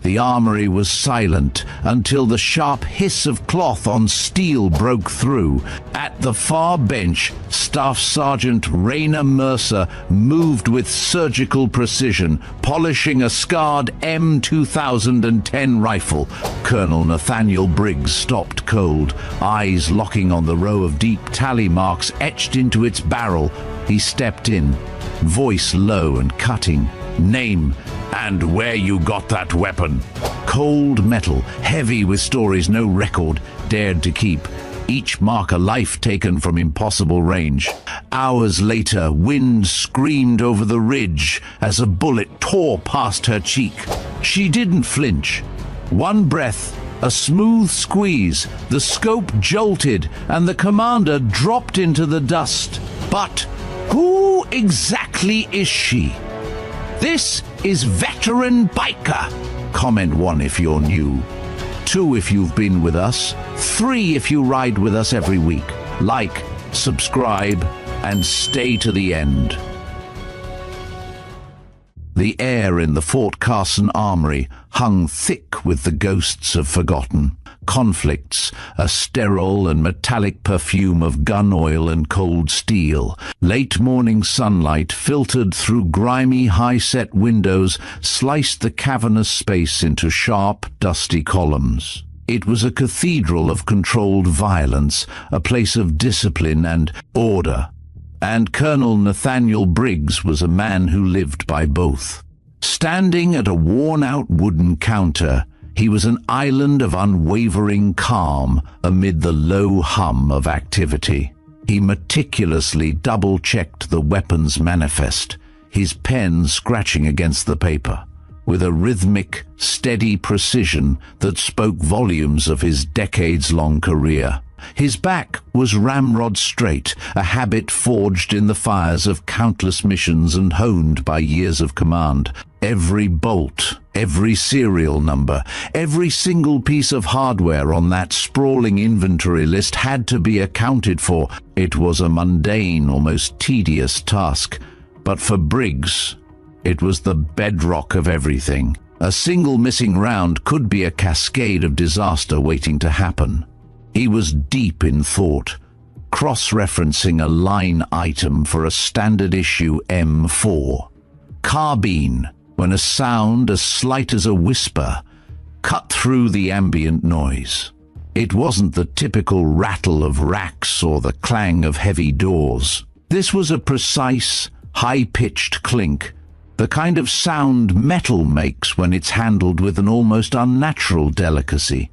The armory was silent until the sharp hiss of cloth on steel broke through. At the far bench, Staff Sergeant Raina Mercer moved with surgical precision, polishing a scarred M2010 rifle. Colonel Nathaniel Briggs stopped cold, eyes locking on the row of deep tally marks etched into its barrel. He stepped in, voice low and cutting. "Name and where you got that weapon." Cold metal, heavy with stories no record dared to keep. Each mark a life taken from impossible range. Hours later, wind screamed over the ridge as a bullet tore past her cheek. She didn't flinch. One breath, a smooth squeeze, the scope jolted, and the commander dropped into the dust. But who exactly is she? This is Veteran Biker. Comment 1 if you're new. 2 if you've been with us. 3 if you ride with us every week. Like, subscribe, and stay to the end. The air in the Fort Carson Armory hung thick with the ghosts of forgotten conflicts, a sterile and metallic perfume of gun oil and cold steel. Late morning sunlight filtered through grimy high-set windows sliced the cavernous space into sharp, dusty columns. It was a cathedral of controlled violence, a place of discipline and order. And Colonel Nathaniel Briggs was a man who lived by both. Standing at a worn-out wooden counter, he was an island of unwavering calm amid the low hum of activity. He meticulously double-checked the weapon's manifest, his pen scratching against the paper, with a rhythmic, steady precision that spoke volumes of his decades-long career. His back was ramrod straight, a habit forged in the fires of countless missions and honed by years of command. Every bolt, every serial number, every single piece of hardware on that sprawling inventory list had to be accounted for. It was a mundane, almost tedious task, but for Briggs, it was the bedrock of everything. A single missing round could be a cascade of disaster waiting to happen. He was deep in thought, cross-referencing a line item for a standard issue M4. Carbine, when a sound as slight as a whisper cut through the ambient noise. It wasn't the typical rattle of racks or the clang of heavy doors. This was a precise, high-pitched clink, the kind of sound metal makes when it's handled with an almost unnatural delicacy.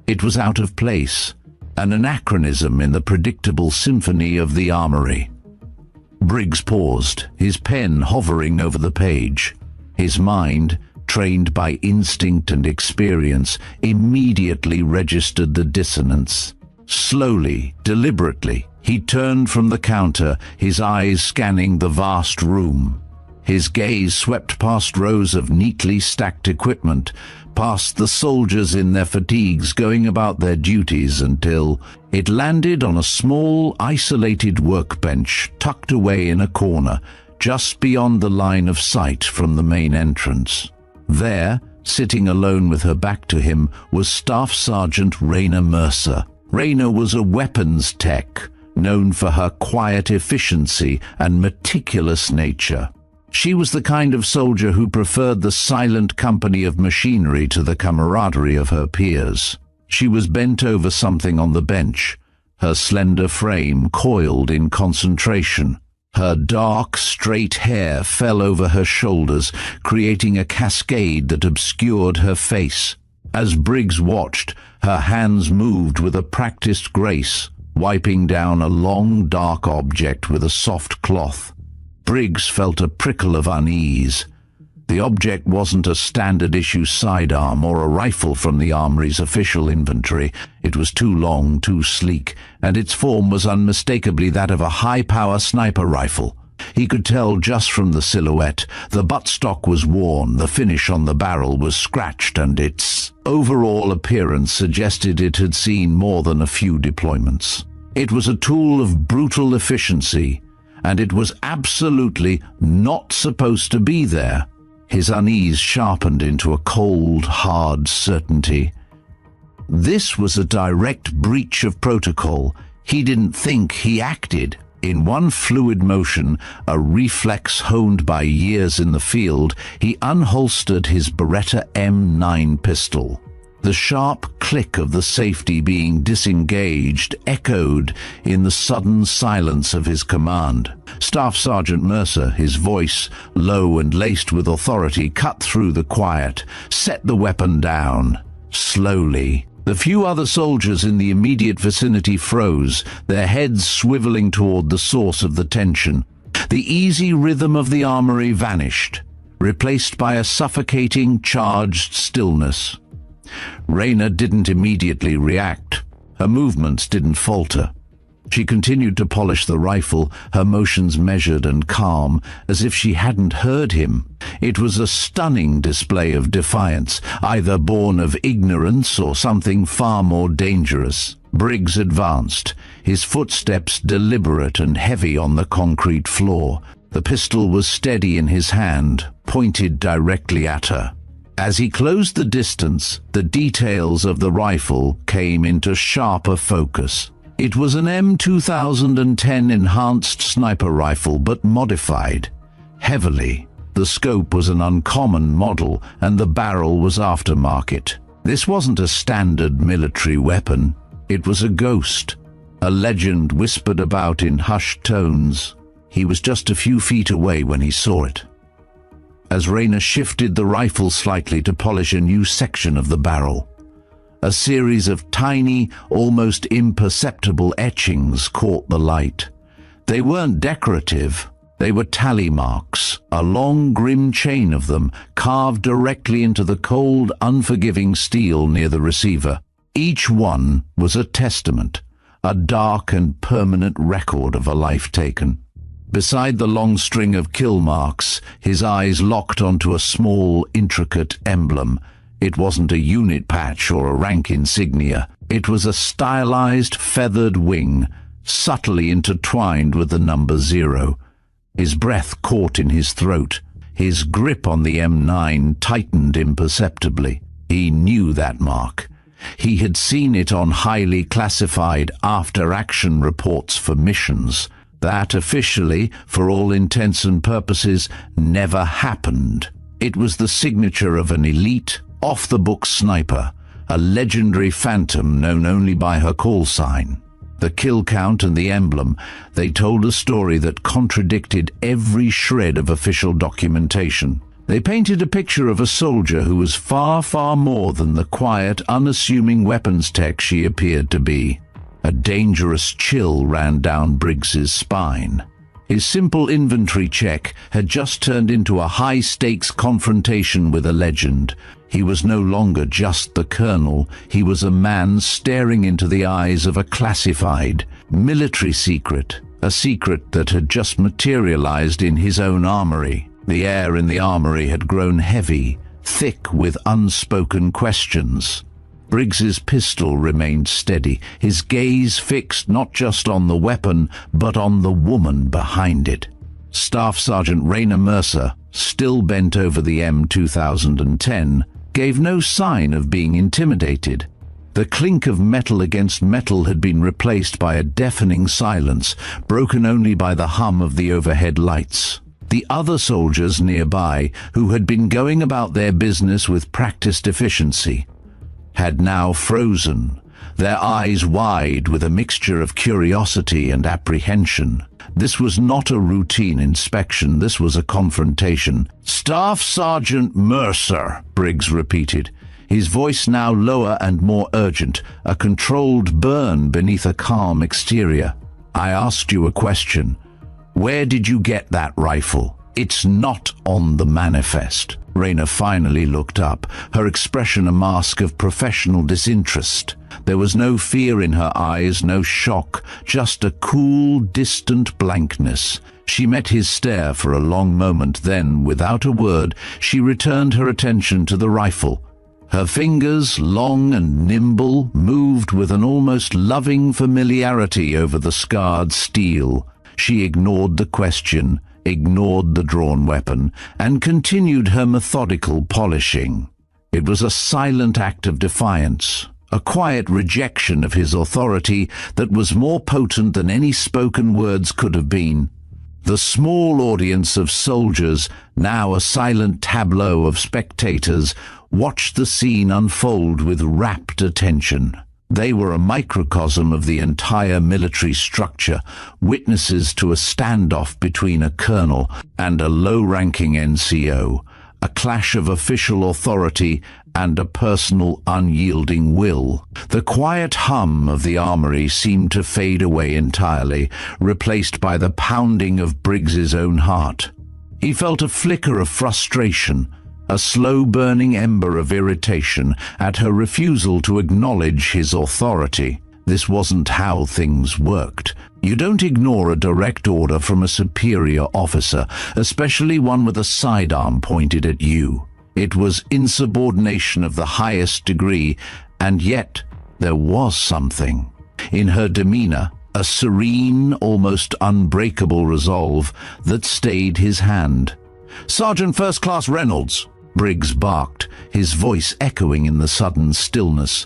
It was out of place, an anachronism in the predictable symphony of the armory. Briggs paused, his pen hovering over the page. His mind, trained by instinct and experience, immediately registered the dissonance. Slowly, deliberately, he turned from the counter, his eyes scanning the vast room. His gaze swept past rows of neatly stacked equipment, past the soldiers in their fatigues going about their duties until it landed on a small, isolated workbench tucked away in a corner, just beyond the line of sight from the main entrance. There, sitting alone with her back to him, was Staff Sergeant Raina Mercer. Raina was a weapons tech, known for her quiet efficiency and meticulous nature. She was the kind of soldier who preferred the silent company of machinery to the camaraderie of her peers. She was bent over something on the bench, her slender frame coiled in concentration. Her dark, straight hair fell over her shoulders, creating a cascade that obscured her face. As Briggs watched, her hands moved with a practiced grace, wiping down a long, dark object with a soft cloth. Briggs felt a prickle of unease. The object wasn't a standard-issue sidearm or a rifle from the armory's official inventory. It was too long, too sleek, and its form was unmistakably that of a high-power sniper rifle. He could tell just from the silhouette. The buttstock was worn, the finish on the barrel was scratched, and its overall appearance suggested it had seen more than a few deployments. It was a tool of brutal efficiency, and it was absolutely not supposed to be there. His unease sharpened into a cold, hard certainty. This was a direct breach of protocol. He didn't think, he acted. In one fluid motion, a reflex honed by years in the field, he unholstered his Beretta M9 pistol. The sharp click of the safety being disengaged echoed in the sudden silence of his command. Staff Sergeant Mercer, his voice low and laced with authority, cut through the quiet. "Set the weapon down." Slowly. The few other soldiers in the immediate vicinity froze, their heads swiveling toward the source of the tension. The easy rhythm of the armory vanished, replaced by a suffocating, charged stillness. Raina didn't immediately react. Her movements didn't falter. She continued to polish the rifle, her motions measured and calm, as if she hadn't heard him. It was a stunning display of defiance, either born of ignorance or something far more dangerous. Briggs advanced, his footsteps deliberate and heavy on the concrete floor. The pistol was steady in his hand, pointed directly at her. As he closed the distance, the details of the rifle came into sharper focus. It was an M2010 enhanced sniper rifle, but modified. Heavily. The scope was an uncommon model, and the barrel was aftermarket. This wasn't a standard military weapon. It was a ghost. A legend whispered about in hushed tones. He was just a few feet away when he saw it. As Raina shifted the rifle slightly to polish a new section of the barrel, a series of tiny, almost imperceptible etchings caught the light. They weren't decorative. They were tally marks, a long, grim chain of them, carved directly into the cold, unforgiving steel near the receiver. Each one was a testament, a dark and permanent record of a life taken. Beside the long string of kill marks, his eyes locked onto a small, intricate emblem. It wasn't a unit patch or a rank insignia. It was a stylized, feathered wing, subtly intertwined with the number 0. His breath caught in his throat. His grip on the M9 tightened imperceptibly. He knew that mark. He had seen it on highly classified after-action reports for missions. That officially, for all intents and purposes, never happened. It was the signature of an elite, off-the-book sniper, a legendary phantom known only by her call sign. The kill count and the emblem, they told a story that contradicted every shred of official documentation. They painted a picture of a soldier who was far, far more than the quiet, unassuming weapons tech she appeared to be. A dangerous chill ran down Briggs's spine. His simple inventory check had just turned into a high-stakes confrontation with a legend. He was no longer just the colonel. He was a man staring into the eyes of a classified military secret, a secret that had just materialized in his own armory. The air in the armory had grown heavy, thick with unspoken questions. Briggs's pistol remained steady, his gaze fixed not just on the weapon, but on the woman behind it. Staff Sergeant Raina Mercer, still bent over the M2010, gave no sign of being intimidated. The clink of metal against metal had been replaced by a deafening silence, broken only by the hum of the overhead lights. The other soldiers nearby, who had been going about their business with practiced efficiency, had now frozen, their eyes wide with a mixture of curiosity and apprehension. This was not a routine inspection, this was a confrontation. "Staff Sergeant Mercer," Briggs repeated, his voice now lower and more urgent, a controlled burn beneath a calm exterior. "I asked you a question. Where did you get that rifle? It's not on the manifest." Raina finally looked up, her expression a mask of professional disinterest. There was no fear in her eyes, no shock, just a cool, distant blankness. She met his stare for a long moment, then, without a word, she returned her attention to the rifle. Her fingers, long and nimble, moved with an almost loving familiarity over the scarred steel. She ignored the question, ignored the drawn weapon, and continued her methodical polishing. It was a silent act of defiance, a quiet rejection of his authority that was more potent than any spoken words could have been. The small audience of soldiers, now a silent tableau of spectators, watched the scene unfold with rapt attention. They were a microcosm of the entire military structure, witnesses to a standoff between a colonel and a low-ranking NCO, a clash of official authority and a personal unyielding will. The quiet hum of the armory seemed to fade away entirely, replaced by the pounding of Briggs's own heart. He felt a flicker of frustration, a slow-burning ember of irritation at her refusal to acknowledge his authority. This wasn't how things worked. You don't ignore a direct order from a superior officer, especially one with a sidearm pointed at you. It was insubordination of the highest degree, and yet there was something. In her demeanor, a serene, almost unbreakable resolve that stayed his hand. "Sergeant First Class Reynolds," Briggs barked, his voice echoing in the sudden stillness.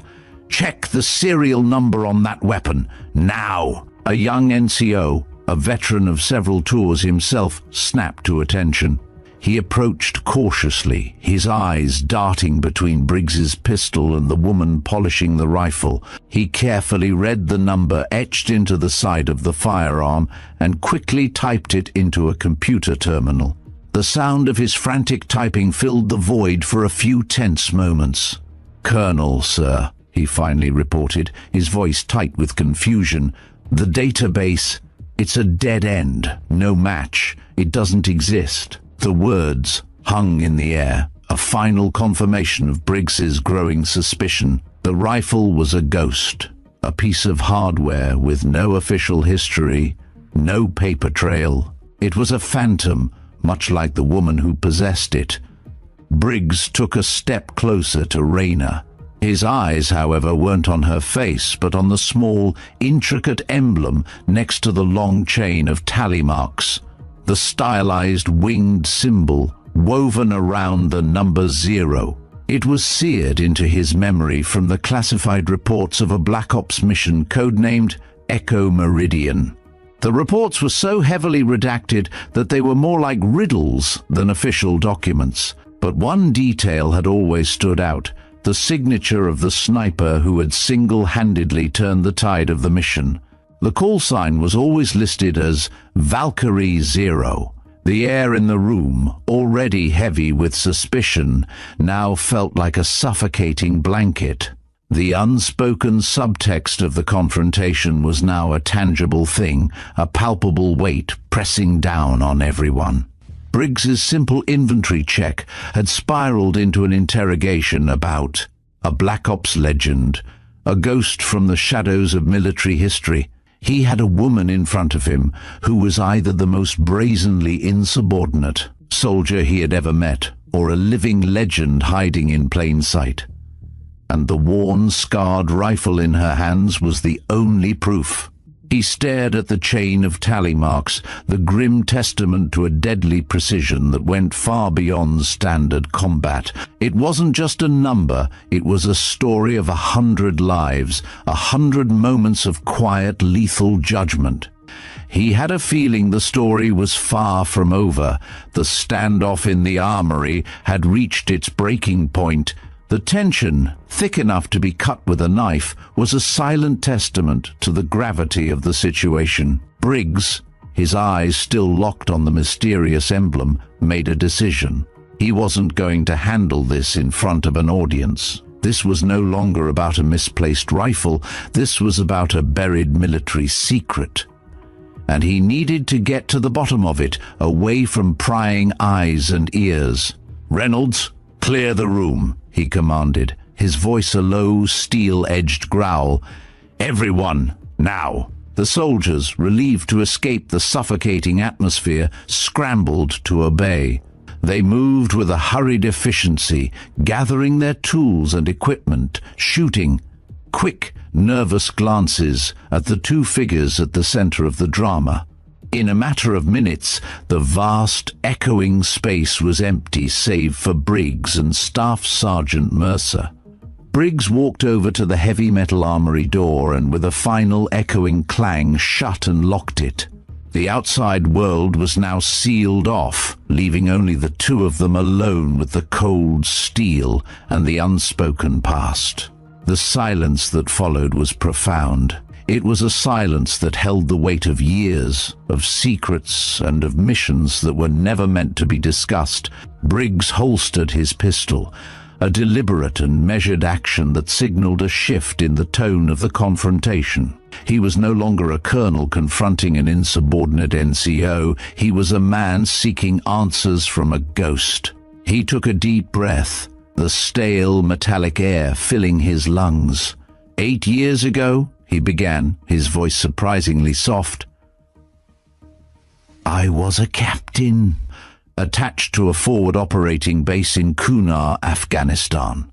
"Check the serial number on that weapon, now!" A young NCO, a veteran of several tours himself, snapped to attention. He approached cautiously, his eyes darting between Briggs's pistol and the woman polishing the rifle. He carefully read the number etched into the side of the firearm and quickly typed it into a computer terminal. The sound of his frantic typing filled the void for a few tense moments. "Colonel, sir," he finally reported, his voice tight with confusion. "The database, it's a dead end, no match. It doesn't exist." The words hung in the air, a final confirmation of Briggs's growing suspicion. The rifle was a ghost, a piece of hardware with no official history, no paper trail. It was a phantom, much like the woman who possessed it. Briggs took a step closer to Raina. His eyes, however, weren't on her face, but on the small, intricate emblem next to the long chain of tally marks. The stylized winged symbol woven around the number 0. It was seared into his memory from the classified reports of a Black Ops mission codenamed Echo Meridian. The reports were so heavily redacted that they were more like riddles than official documents. But one detail had always stood out: the signature of the sniper who had single-handedly turned the tide of the mission. The call sign was always listed as Valkyrie 0. The air in the room, already heavy with suspicion, now felt like a suffocating blanket. The unspoken subtext of the confrontation was now a tangible thing, a palpable weight pressing down on everyone. Briggs's simple inventory check had spiraled into an interrogation about a Black Ops legend, a ghost from the shadows of military history. He had a woman in front of him who was either the most brazenly insubordinate soldier he had ever met, or a living legend hiding in plain sight. And the worn, scarred rifle in her hands was the only proof. He stared at the chain of tally marks, the grim testament to a deadly precision that went far beyond standard combat. It wasn't just a number, it was a story of 100 lives, 100 moments of quiet, lethal judgment. He had a feeling the story was far from over. The standoff in the armory had reached its breaking point. The tension, thick enough to be cut with a knife, was a silent testament to the gravity of the situation. Briggs, his eyes still locked on the mysterious emblem, made a decision. He wasn't going to handle this in front of an audience. This was no longer about a misplaced rifle. This was about a buried military secret. And he needed to get to the bottom of it, away from prying eyes and ears. "Reynolds, clear the room," he commanded, his voice a low, steel-edged growl. "Everyone, now!" The soldiers, relieved to escape the suffocating atmosphere, scrambled to obey. They moved with a hurried efficiency, gathering their tools and equipment, shooting quick, nervous glances at the two figures at the center of the drama. In a matter of minutes, the vast, echoing space was empty save for Briggs and Staff Sergeant Mercer. Briggs walked over to the heavy metal armory door and with a final echoing clang shut and locked it. The outside world was now sealed off, leaving only the two of them alone with the cold steel and the unspoken past. The silence that followed was profound. It was a silence that held the weight of years, of secrets and of missions that were never meant to be discussed. Briggs holstered his pistol, a deliberate and measured action that signaled a shift in the tone of the confrontation. He was no longer a colonel confronting an insubordinate NCO. He was a man seeking answers from a ghost. He took a deep breath, the stale metallic air filling his lungs. 8 years ago, he began, his voice surprisingly soft, I was a captain, attached to a forward operating base in Kunar, Afghanistan.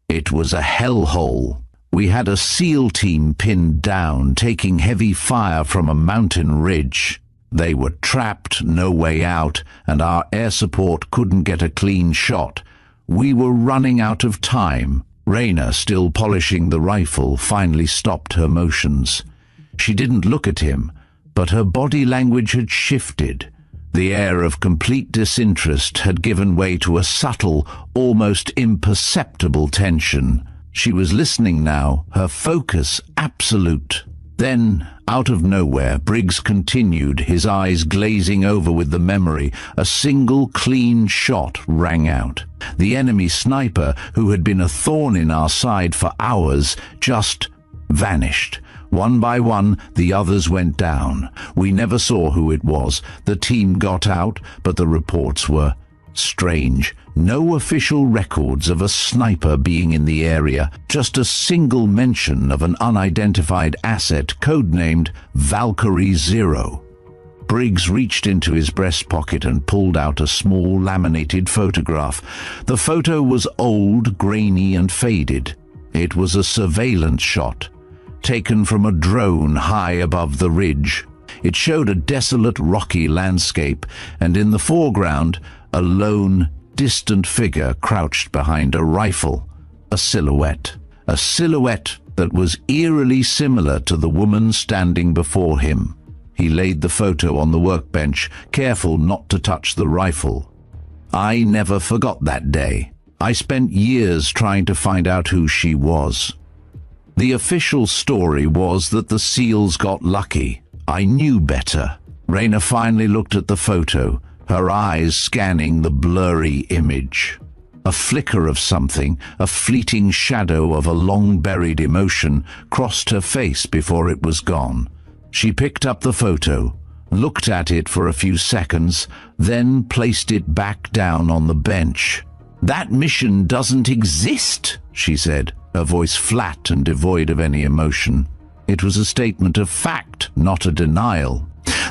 It was a hellhole. We had a SEAL team pinned down, taking heavy fire from a mountain ridge. They were trapped, no way out, and our air support couldn't get a clean shot. We were running out of time. Raina, still polishing the rifle, finally stopped her motions. She didn't look at him, but her body language had shifted. The air of complete disinterest had given way to a subtle, almost imperceptible tension. She was listening now, her focus absolute. Then, out of nowhere, Briggs continued, his eyes glazing over with the memory. A single clean shot rang out. The enemy sniper, who had been a thorn in our side for hours, just vanished. One by one, the others went down. We never saw who it was. The team got out, but the reports were strange. No official records of a sniper being in the area, just a single mention of an unidentified asset codenamed Valkyrie Zero. Briggs reached into his breast pocket and pulled out a small laminated photograph. The photo was old, grainy and faded. It was a surveillance shot, taken from a drone high above the ridge. It showed a desolate, rocky landscape, and in the foreground, a lone, distant figure crouched behind a rifle, a silhouette that was eerily similar to the woman standing before him. He laid the photo on the workbench, careful not to touch the rifle. I never forgot that day. I spent years trying to find out who she was. The official story was that the SEALs got lucky. I knew better. Raina finally looked at the photo, her eyes scanning the blurry image. A flicker of something, a fleeting shadow of a long-buried emotion, crossed her face before it was gone. She picked up the photo, looked at it for a few seconds, then placed it back down on the bench. "That mission doesn't exist," she said, her voice flat and devoid of any emotion. It was a statement of fact, not a denial.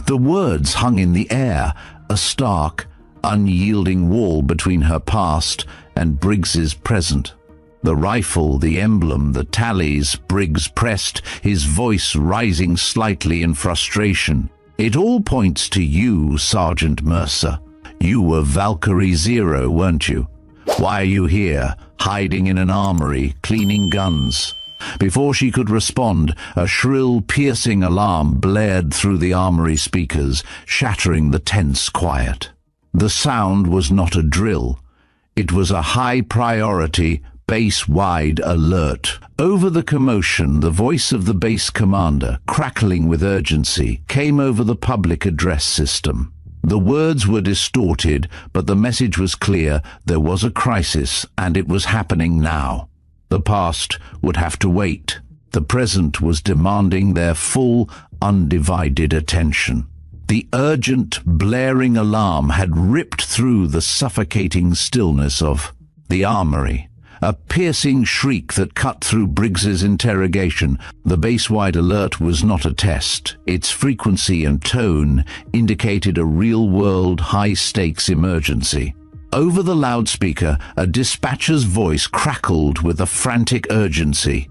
The words hung in the air, a stark, unyielding wall between her past and Briggs's present. The rifle, the emblem, the tallies. Briggs pressed, his voice rising slightly in frustration. "It all points to you, Sergeant Mercer. You were Valkyrie Zero, weren't you? Why are you here, hiding in an armory, cleaning guns?" Before she could respond, a shrill, piercing alarm blared through the armory speakers, shattering the tense quiet. The sound was not a drill. It was a high-priority, base-wide alert. Over the commotion, the voice of the base commander, crackling with urgency, came over the public address system. The words were distorted, but the message was clear. There was a crisis, and it was happening now. The past would have to wait. The present was demanding their full, undivided attention. The urgent, blaring alarm had ripped through the suffocating stillness of the armory. A piercing shriek that cut through Briggs's interrogation. The base-wide alert was not a test. Its frequency and tone indicated a real-world, high-stakes emergency. Over the loudspeaker, a dispatcher's voice crackled with a frantic urgency.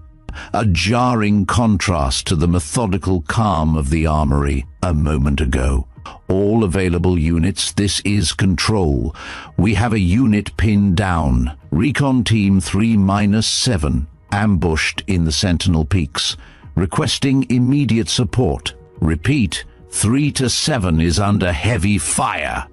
a jarring contrast to the methodical calm of the armory a moment ago. All available units, this is Control. We have a unit pinned down. Recon Team 3-7, ambushed in the Sentinel Peaks, requesting immediate support. Repeat, 3-7 is under heavy fire.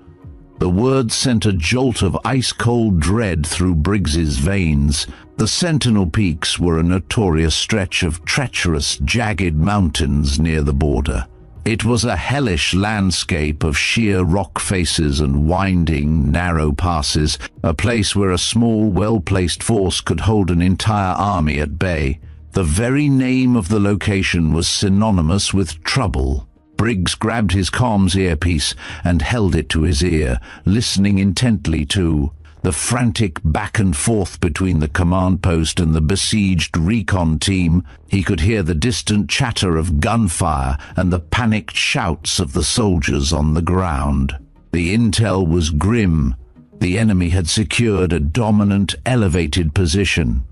The words sent a jolt of ice-cold dread through Briggs's veins. The Sentinel Peaks were a notorious stretch of treacherous, jagged mountains near the border. It was a hellish landscape of sheer rock faces and winding, narrow passes, a place where a small, well-placed force could hold an entire army at bay. The very name of the location was synonymous with trouble. Briggs grabbed his comms earpiece and held it to his ear, listening intently to the frantic back and forth between the command post and the besieged recon team. He could hear the distant chatter of gunfire and the panicked shouts of the soldiers on the ground. The intel was grim. The enemy had secured a dominant, elevated position,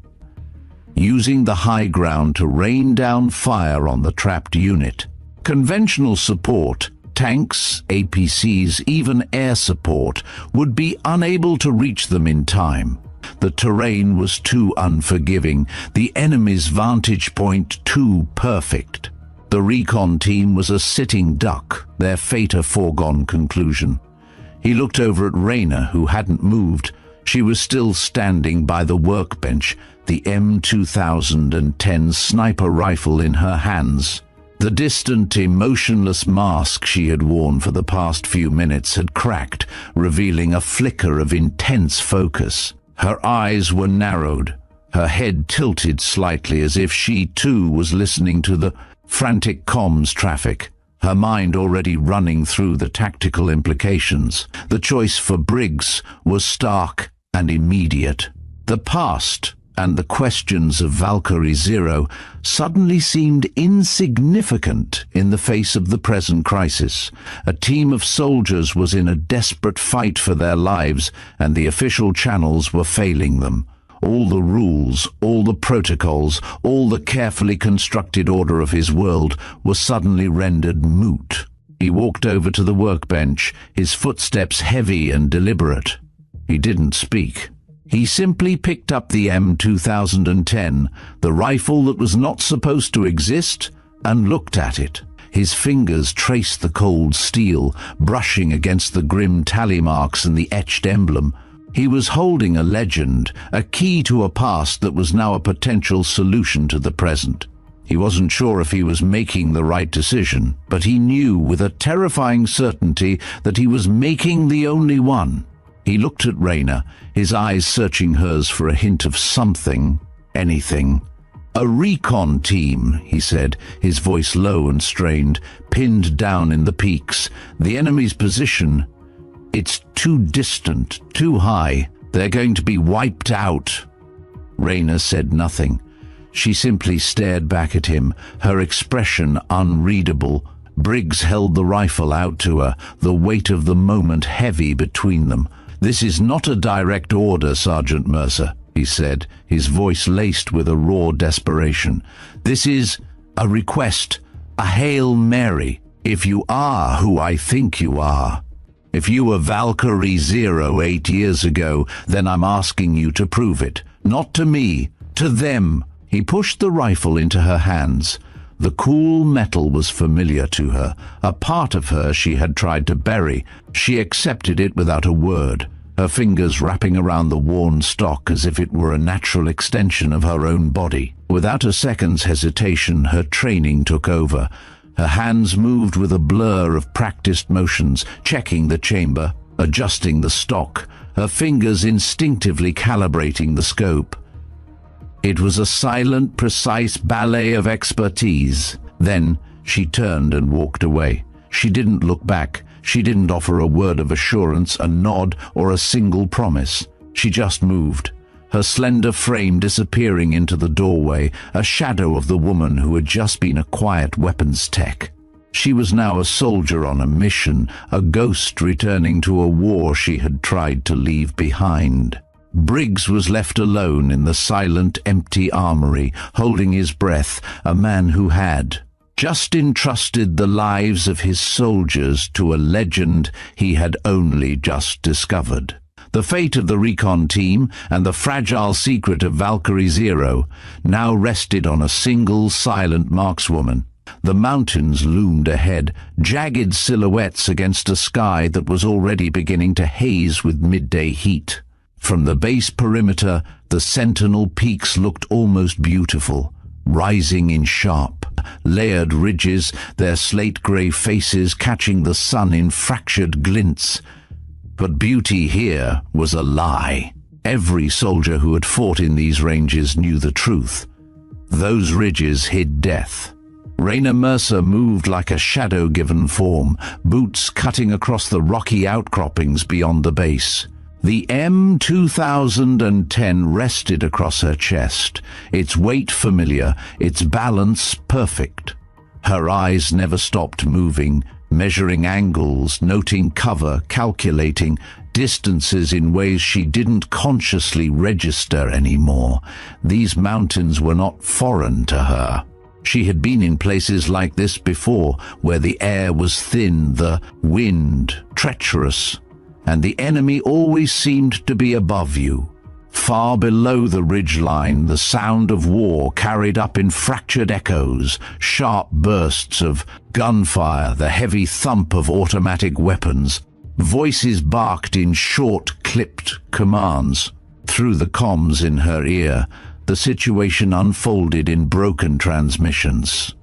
using the high ground to rain down fire on the trapped unit. Conventional support, tanks, APCs, even air support, would be unable to reach them in time. The terrain was too unforgiving, the enemy's vantage point too perfect. The recon team was a sitting duck, their fate a foregone conclusion. He looked over at Raina, who hadn't moved. She was still standing by the workbench, the M2010 sniper rifle in her hands. The distant, emotionless mask she had worn for the past few minutes had cracked, revealing a flicker of intense focus. Her eyes were narrowed, her head tilted slightly as if she too was listening to the frantic comms traffic, her mind already running through the tactical implications. The choice for Briggs was stark and immediate. The past and the questions of Valkyrie Zero suddenly seemed insignificant in the face of the present crisis. A team of soldiers was in a desperate fight for their lives, and the official channels were failing them. All the rules, all the protocols, all the carefully constructed order of his world was suddenly rendered moot. He walked over to the workbench, his footsteps heavy and deliberate. He didn't speak. He simply picked up the M2010, the rifle that was not supposed to exist, and looked at it. His fingers traced the cold steel, brushing against the grim tally marks and the etched emblem. He was holding a legend, a key to a past that was now a potential solution to the present. He wasn't sure if he was making the right decision, but he knew with a terrifying certainty that he was making the only one. He looked at Raina, his eyes searching hers for a hint of something, anything. "A recon team," he said, his voice low and strained, "pinned down in the peaks. The enemy's position, it's too distant, too high. They're going to be wiped out." Raina said nothing. She simply stared back at him, her expression unreadable. Briggs held the rifle out to her, the weight of the moment heavy between them. "This is not a direct order, Sergeant Mercer," he said, his voice laced with a raw desperation. "This is a request, a Hail Mary. If you are who I think you are, if you were Valkyrie Zero 8 years ago, then I'm asking you to prove it. Not to me, to them." He pushed the rifle into her hands. The cool metal was familiar to her, a part of her she had tried to bury. She accepted it without a word, her fingers wrapping around the worn stock as if it were a natural extension of her own body. Without a second's hesitation, her training took over. Her hands moved with a blur of practiced motions, checking the chamber, adjusting the stock, her fingers instinctively calibrating the scope. It was a silent, precise ballet of expertise. Then she turned and walked away. She didn't look back. She didn't offer a word of assurance, a nod, or a single promise. She just moved, her slender frame disappearing into the doorway, a shadow of the woman who had just been a quiet weapons tech. She was now a soldier on a mission, a ghost returning to a war she had tried to leave behind. Briggs was left alone in the silent, empty armory, holding his breath, a man who had just entrusted the lives of his soldiers to a legend he had only just discovered. The fate of the recon team and the fragile secret of Valkyrie Zero now rested on a single silent markswoman. The mountains loomed ahead, jagged silhouettes against a sky that was already beginning to haze with midday heat. From the base perimeter, the sentinel peaks looked almost beautiful, rising in sharp, layered ridges, their slate-grey faces catching the sun in fractured glints. But beauty here was a lie. Every soldier who had fought in these ranges knew the truth. Those ridges hid death. Raina Mercer moved like a shadow-given form, boots cutting across the rocky outcroppings beyond the base. The M2010 rested across her chest, its weight familiar, its balance perfect. Her eyes never stopped moving, measuring angles, noting cover, calculating distances in ways she didn't consciously register anymore. These mountains were not foreign to her. She had been in places like this before, where the air was thin, the wind treacherous, and the enemy always seemed to be above you. Far below the ridgeline, the sound of war carried up in fractured echoes, sharp bursts of gunfire, the heavy thump of automatic weapons. Voices barked in short, clipped commands. Through the comms in her ear, the situation unfolded in broken transmissions.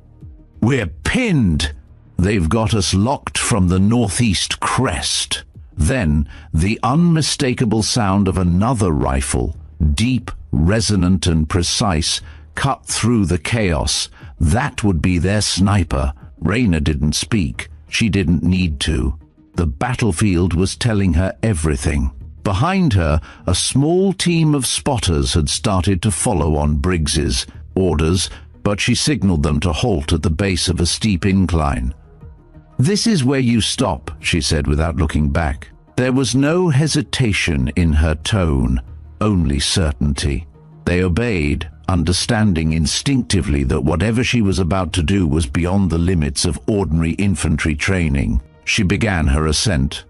"We're pinned! They've got us locked from the northeast crest." Then, the unmistakable sound of another rifle, deep, resonant and precise, cut through the chaos. That would be their sniper. Raina didn't speak. She didn't need to. The battlefield was telling her everything. Behind her, a small team of spotters had started to follow on Briggs's orders, but she signaled them to halt at the base of a steep incline. "This is where you stop," she said without looking back. There was no hesitation in her tone, only certainty. They obeyed, understanding instinctively that whatever she was about to do was beyond the limits of ordinary infantry training. She began her ascent.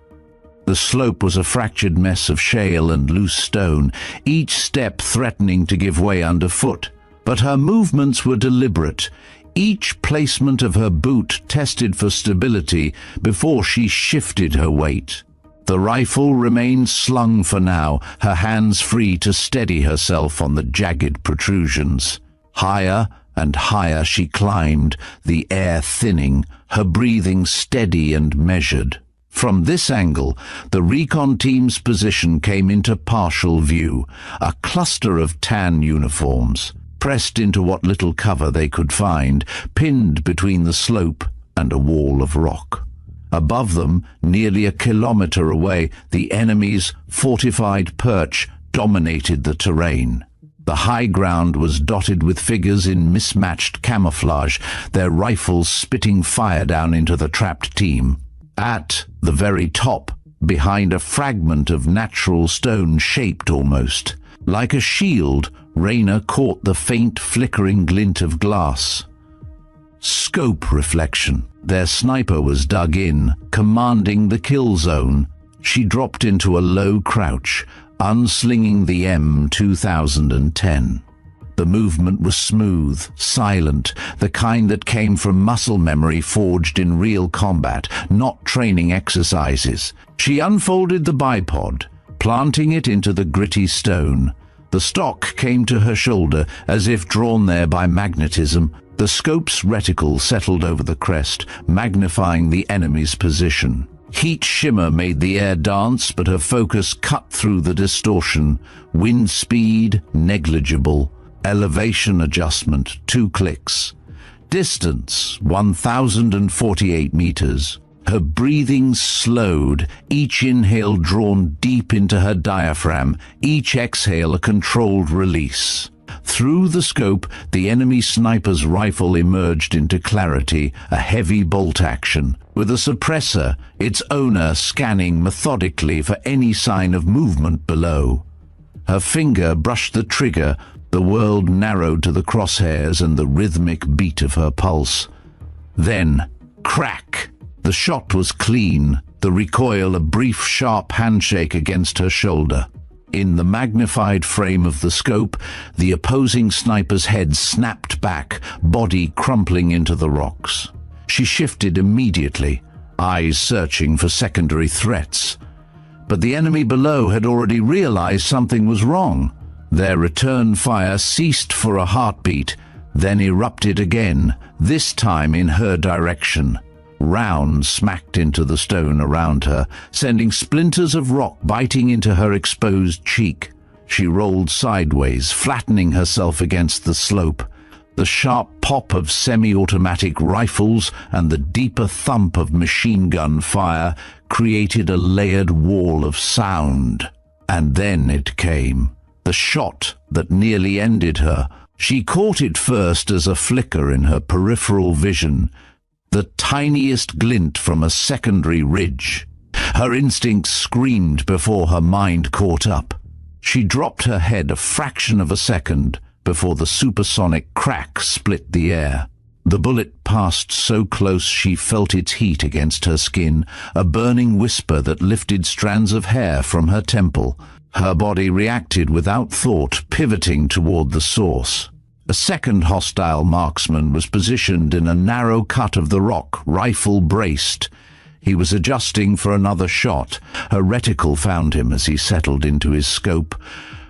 The slope was a fractured mess of shale and loose stone, each step threatening to give way underfoot. But her movements were deliberate. Each placement of her boot tested for stability before she shifted her weight. The rifle remained slung for now, her hands free to steady herself on the jagged protrusions. Higher and higher she climbed, the air thinning, her breathing steady and measured. From this angle, the recon team's position came into partial view, a cluster of tan uniforms, pressed into what little cover they could find, pinned between the slope and a wall of rock. Above them, nearly a kilometer away, the enemy's fortified perch dominated the terrain. The high ground was dotted with figures in mismatched camouflage, their rifles spitting fire down into the trapped team. At the very top, behind a fragment of natural stone shaped almost like a shield, Raina caught the faint flickering glint of glass. Scope reflection. Their sniper was dug in, commanding the kill zone. She dropped into a low crouch, unslinging the M2010. The movement was smooth, silent, the kind that came from muscle memory forged in real combat, not training exercises. She unfolded the bipod, planting it into the gritty stone. The stock came to her shoulder as if drawn there by magnetism. The scope's reticle settled over the crest, magnifying the enemy's position. Heat shimmer made the air dance, but her focus cut through the distortion. Wind speed, negligible. Elevation adjustment, 2 clicks. Distance, 1,048 meters. Her breathing slowed, each inhale drawn deep into her diaphragm, each exhale a controlled release. Through the scope, the enemy sniper's rifle emerged into clarity, a heavy bolt action, with a suppressor, its owner scanning methodically for any sign of movement below. Her finger brushed the trigger, the world narrowed to the crosshairs and the rhythmic beat of her pulse. Then, crack! The shot was clean, the recoil a brief, sharp handshake against her shoulder. In the magnified frame of the scope, the opposing sniper's head snapped back, body crumpling into the rocks. She shifted immediately, eyes searching for secondary threats. But the enemy below had already realized something was wrong. Their return fire ceased for a heartbeat, then erupted again, this time in her direction. Rounds smacked into the stone around her, sending splinters of rock biting into her exposed cheek. She rolled sideways, flattening herself against the slope. The sharp pop of semi-automatic rifles and the deeper thump of machine gun fire created a layered wall of sound. And then it came, the shot that nearly ended her. She caught it first as a flicker in her peripheral vision, the tiniest glint from a secondary ridge. Her instincts screamed before her mind caught up. She dropped her head a fraction of a second before the supersonic crack split the air. The bullet passed so close she felt its heat against her skin, a burning whisper that lifted strands of hair from her temple. Her body reacted without thought, pivoting toward the source. A second hostile marksman was positioned in a narrow cut of the rock, rifle braced. He was adjusting for another shot. Her reticle found him as he settled into his scope.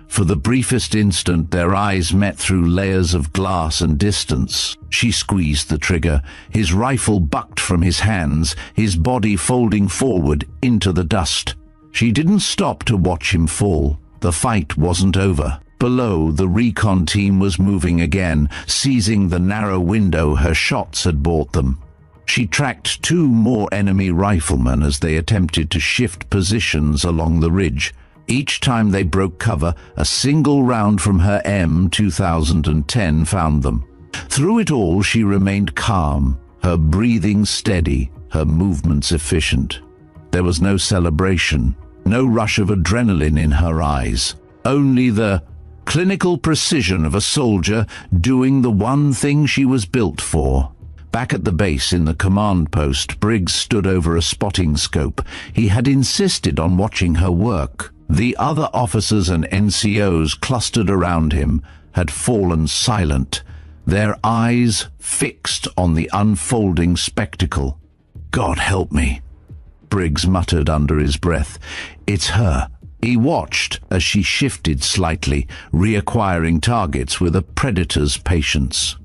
For the briefest instant, their eyes met through layers of glass and distance. She squeezed the trigger. His rifle bucked from his hands, his body folding forward into the dust. She didn't stop to watch him fall. The fight wasn't over. Below, the recon team was moving again, seizing the narrow window her shots had bought them. She tracked 2 more enemy riflemen as they attempted to shift positions along the ridge. Each time they broke cover, a single round from her M2010 found them. Through it all, she remained calm, her breathing steady, her movements efficient. There was no celebration, no rush of adrenaline in her eyes, only the clinical precision of a soldier doing the one thing she was built for. Back at the base in the command post, Briggs stood over a spotting scope. He had insisted on watching her work. The other officers and NCOs clustered around him had fallen silent, their eyes fixed on the unfolding spectacle. "God help me," Briggs muttered under his breath. "It's her." He watched as she shifted slightly, reacquiring targets with a predator's patience.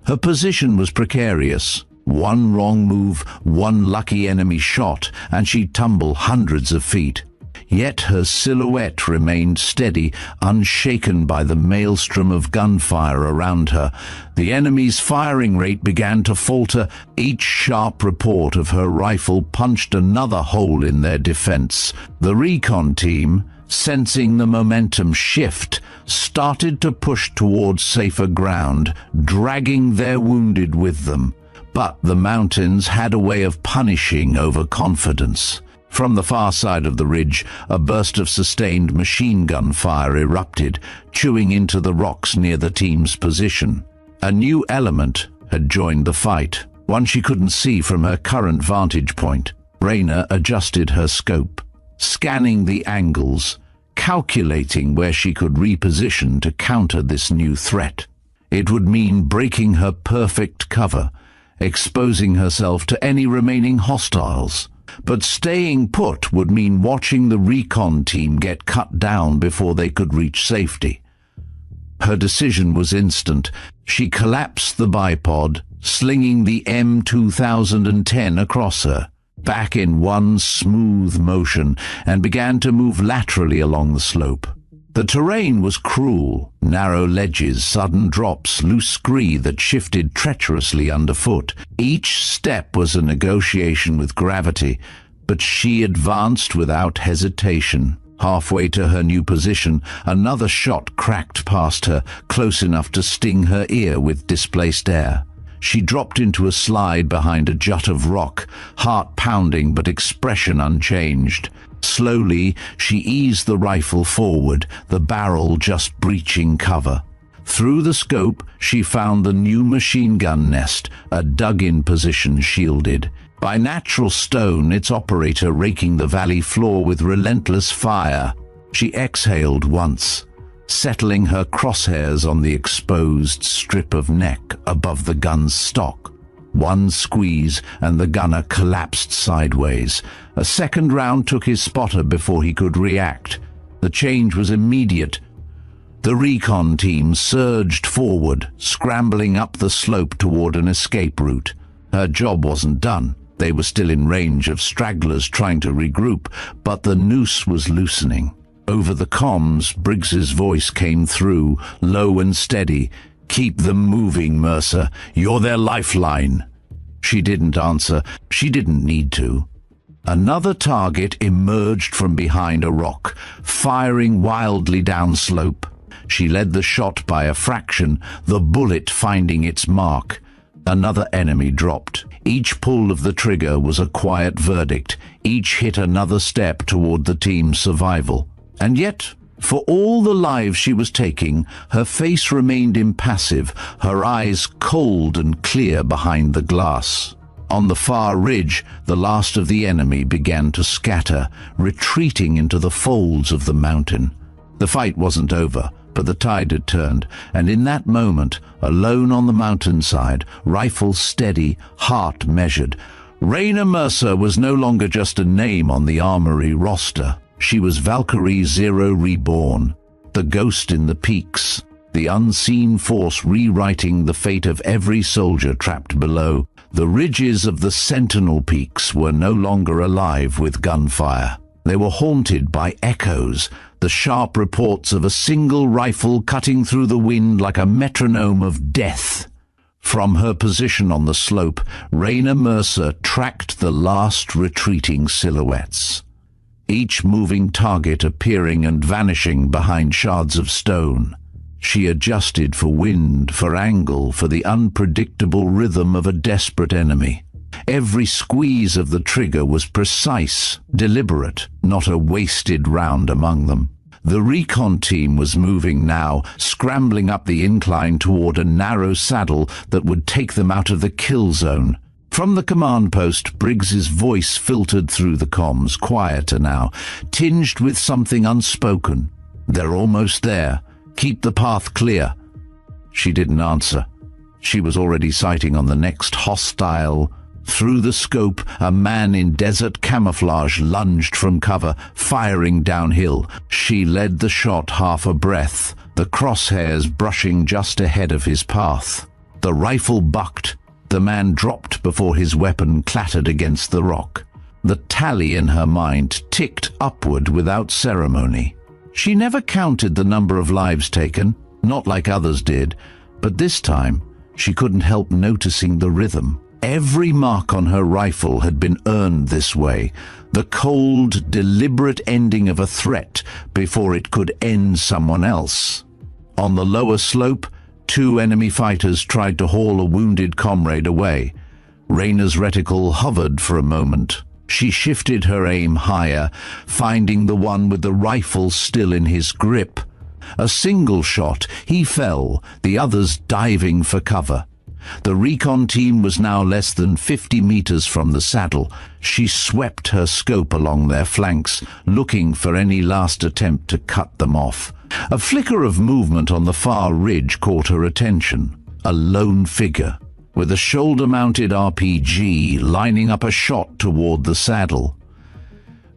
Her position was precarious. One wrong move, one lucky enemy shot, and she'd tumble hundreds of feet. Yet her silhouette remained steady, unshaken by the maelstrom of gunfire around her. The enemy's firing rate began to falter. Each sharp report of her rifle punched another hole in their defense. The recon team, sensing the momentum shift, started to push towards safer ground, dragging their wounded with them. But the mountains had a way of punishing overconfidence. From the far side of the ridge, a burst of sustained machine gun fire erupted, chewing into the rocks near the team's position. A new element had joined the fight, one she couldn't see from her current vantage point. Rayna adjusted her scope, scanning the angles, calculating where she could reposition to counter this new threat. It would mean breaking her perfect cover, exposing herself to any remaining hostiles. But staying put would mean watching the recon team get cut down before they could reach safety. Her decision was instant. She collapsed the bipod, slinging the M2010 across her, back in one smooth motion, and began to move laterally along the slope. The terrain was cruel, narrow ledges, sudden drops, loose scree that shifted treacherously underfoot. Each step was a negotiation with gravity, but she advanced without hesitation. Halfway to her new position, another shot cracked past her, close enough to sting her ear with displaced air. She dropped into a slide behind a jut of rock, heart pounding but expression unchanged. Slowly, she eased the rifle forward, the barrel just breaching cover. Through the scope, she found the new machine gun nest, a dug-in position shielded. By natural stone, its operator raking the valley floor with relentless fire. She exhaled once, settling her crosshairs on the exposed strip of neck above the gun's stock. One squeeze and the gunner collapsed sideways. A second round took his spotter before he could react. The change was immediate. The recon team surged forward, scrambling up the slope toward an escape route. Her job wasn't done. They were still in range of stragglers trying to regroup, but the noose was loosening. Over the comms, Briggs's voice came through, low and steady. "Keep them moving, Mercer. You're their lifeline." She didn't answer. She didn't need to. Another target emerged from behind a rock, firing wildly downslope. She led the shot by a fraction, the bullet finding its mark. Another enemy dropped. Each pull of the trigger was a quiet verdict. Each hit another step toward the team's survival. And yet, for all the lives she was taking, her face remained impassive, her eyes cold and clear behind the glass. On the far ridge, the last of the enemy began to scatter, retreating into the folds of the mountain. The fight wasn't over, but the tide had turned, and in that moment, alone on the mountainside, rifle steady, heart measured, Raina Mercer was no longer just a name on the armory roster. She was Valkyrie Zero reborn, the ghost in the peaks, the unseen force rewriting the fate of every soldier trapped below. The ridges of the Sentinel Peaks were no longer alive with gunfire. They were haunted by echoes, the sharp reports of a single rifle cutting through the wind like a metronome of death. From her position on the slope, Raina Mercer tracked the last retreating silhouettes, each moving target appearing and vanishing behind shards of stone. She adjusted for wind, for angle, for the unpredictable rhythm of a desperate enemy. Every squeeze of the trigger was precise, deliberate, not a wasted round among them. The recon team was moving now, scrambling up the incline toward a narrow saddle that would take them out of the kill zone. From the command post, Briggs's voice filtered through the comms, quieter now, tinged with something unspoken. "They're almost there. Keep the path clear." She didn't answer. She was already sighting on the next hostile. Through the scope, a man in desert camouflage lunged from cover, firing downhill. She led the shot half a breath, the crosshairs brushing just ahead of his path. The rifle bucked. The man dropped before his weapon clattered against the rock. The tally in her mind ticked upward without ceremony. She never counted the number of lives taken, not like others did, but this time she couldn't help noticing the rhythm. Every mark on her rifle had been earned this way, the cold, deliberate ending of a threat before it could end someone else. On the lower slope, 2 enemy fighters tried to haul a wounded comrade away. Raina's reticle hovered for a moment. She shifted her aim higher, finding the one with the rifle still in his grip. A single shot, he fell, the others diving for cover. The recon team was now less than 50 meters from the saddle. She swept her scope along their flanks, looking for any last attempt to cut them off. A flicker of movement on the far ridge caught her attention. A lone figure, with a shoulder-mounted RPG lining up a shot toward the saddle.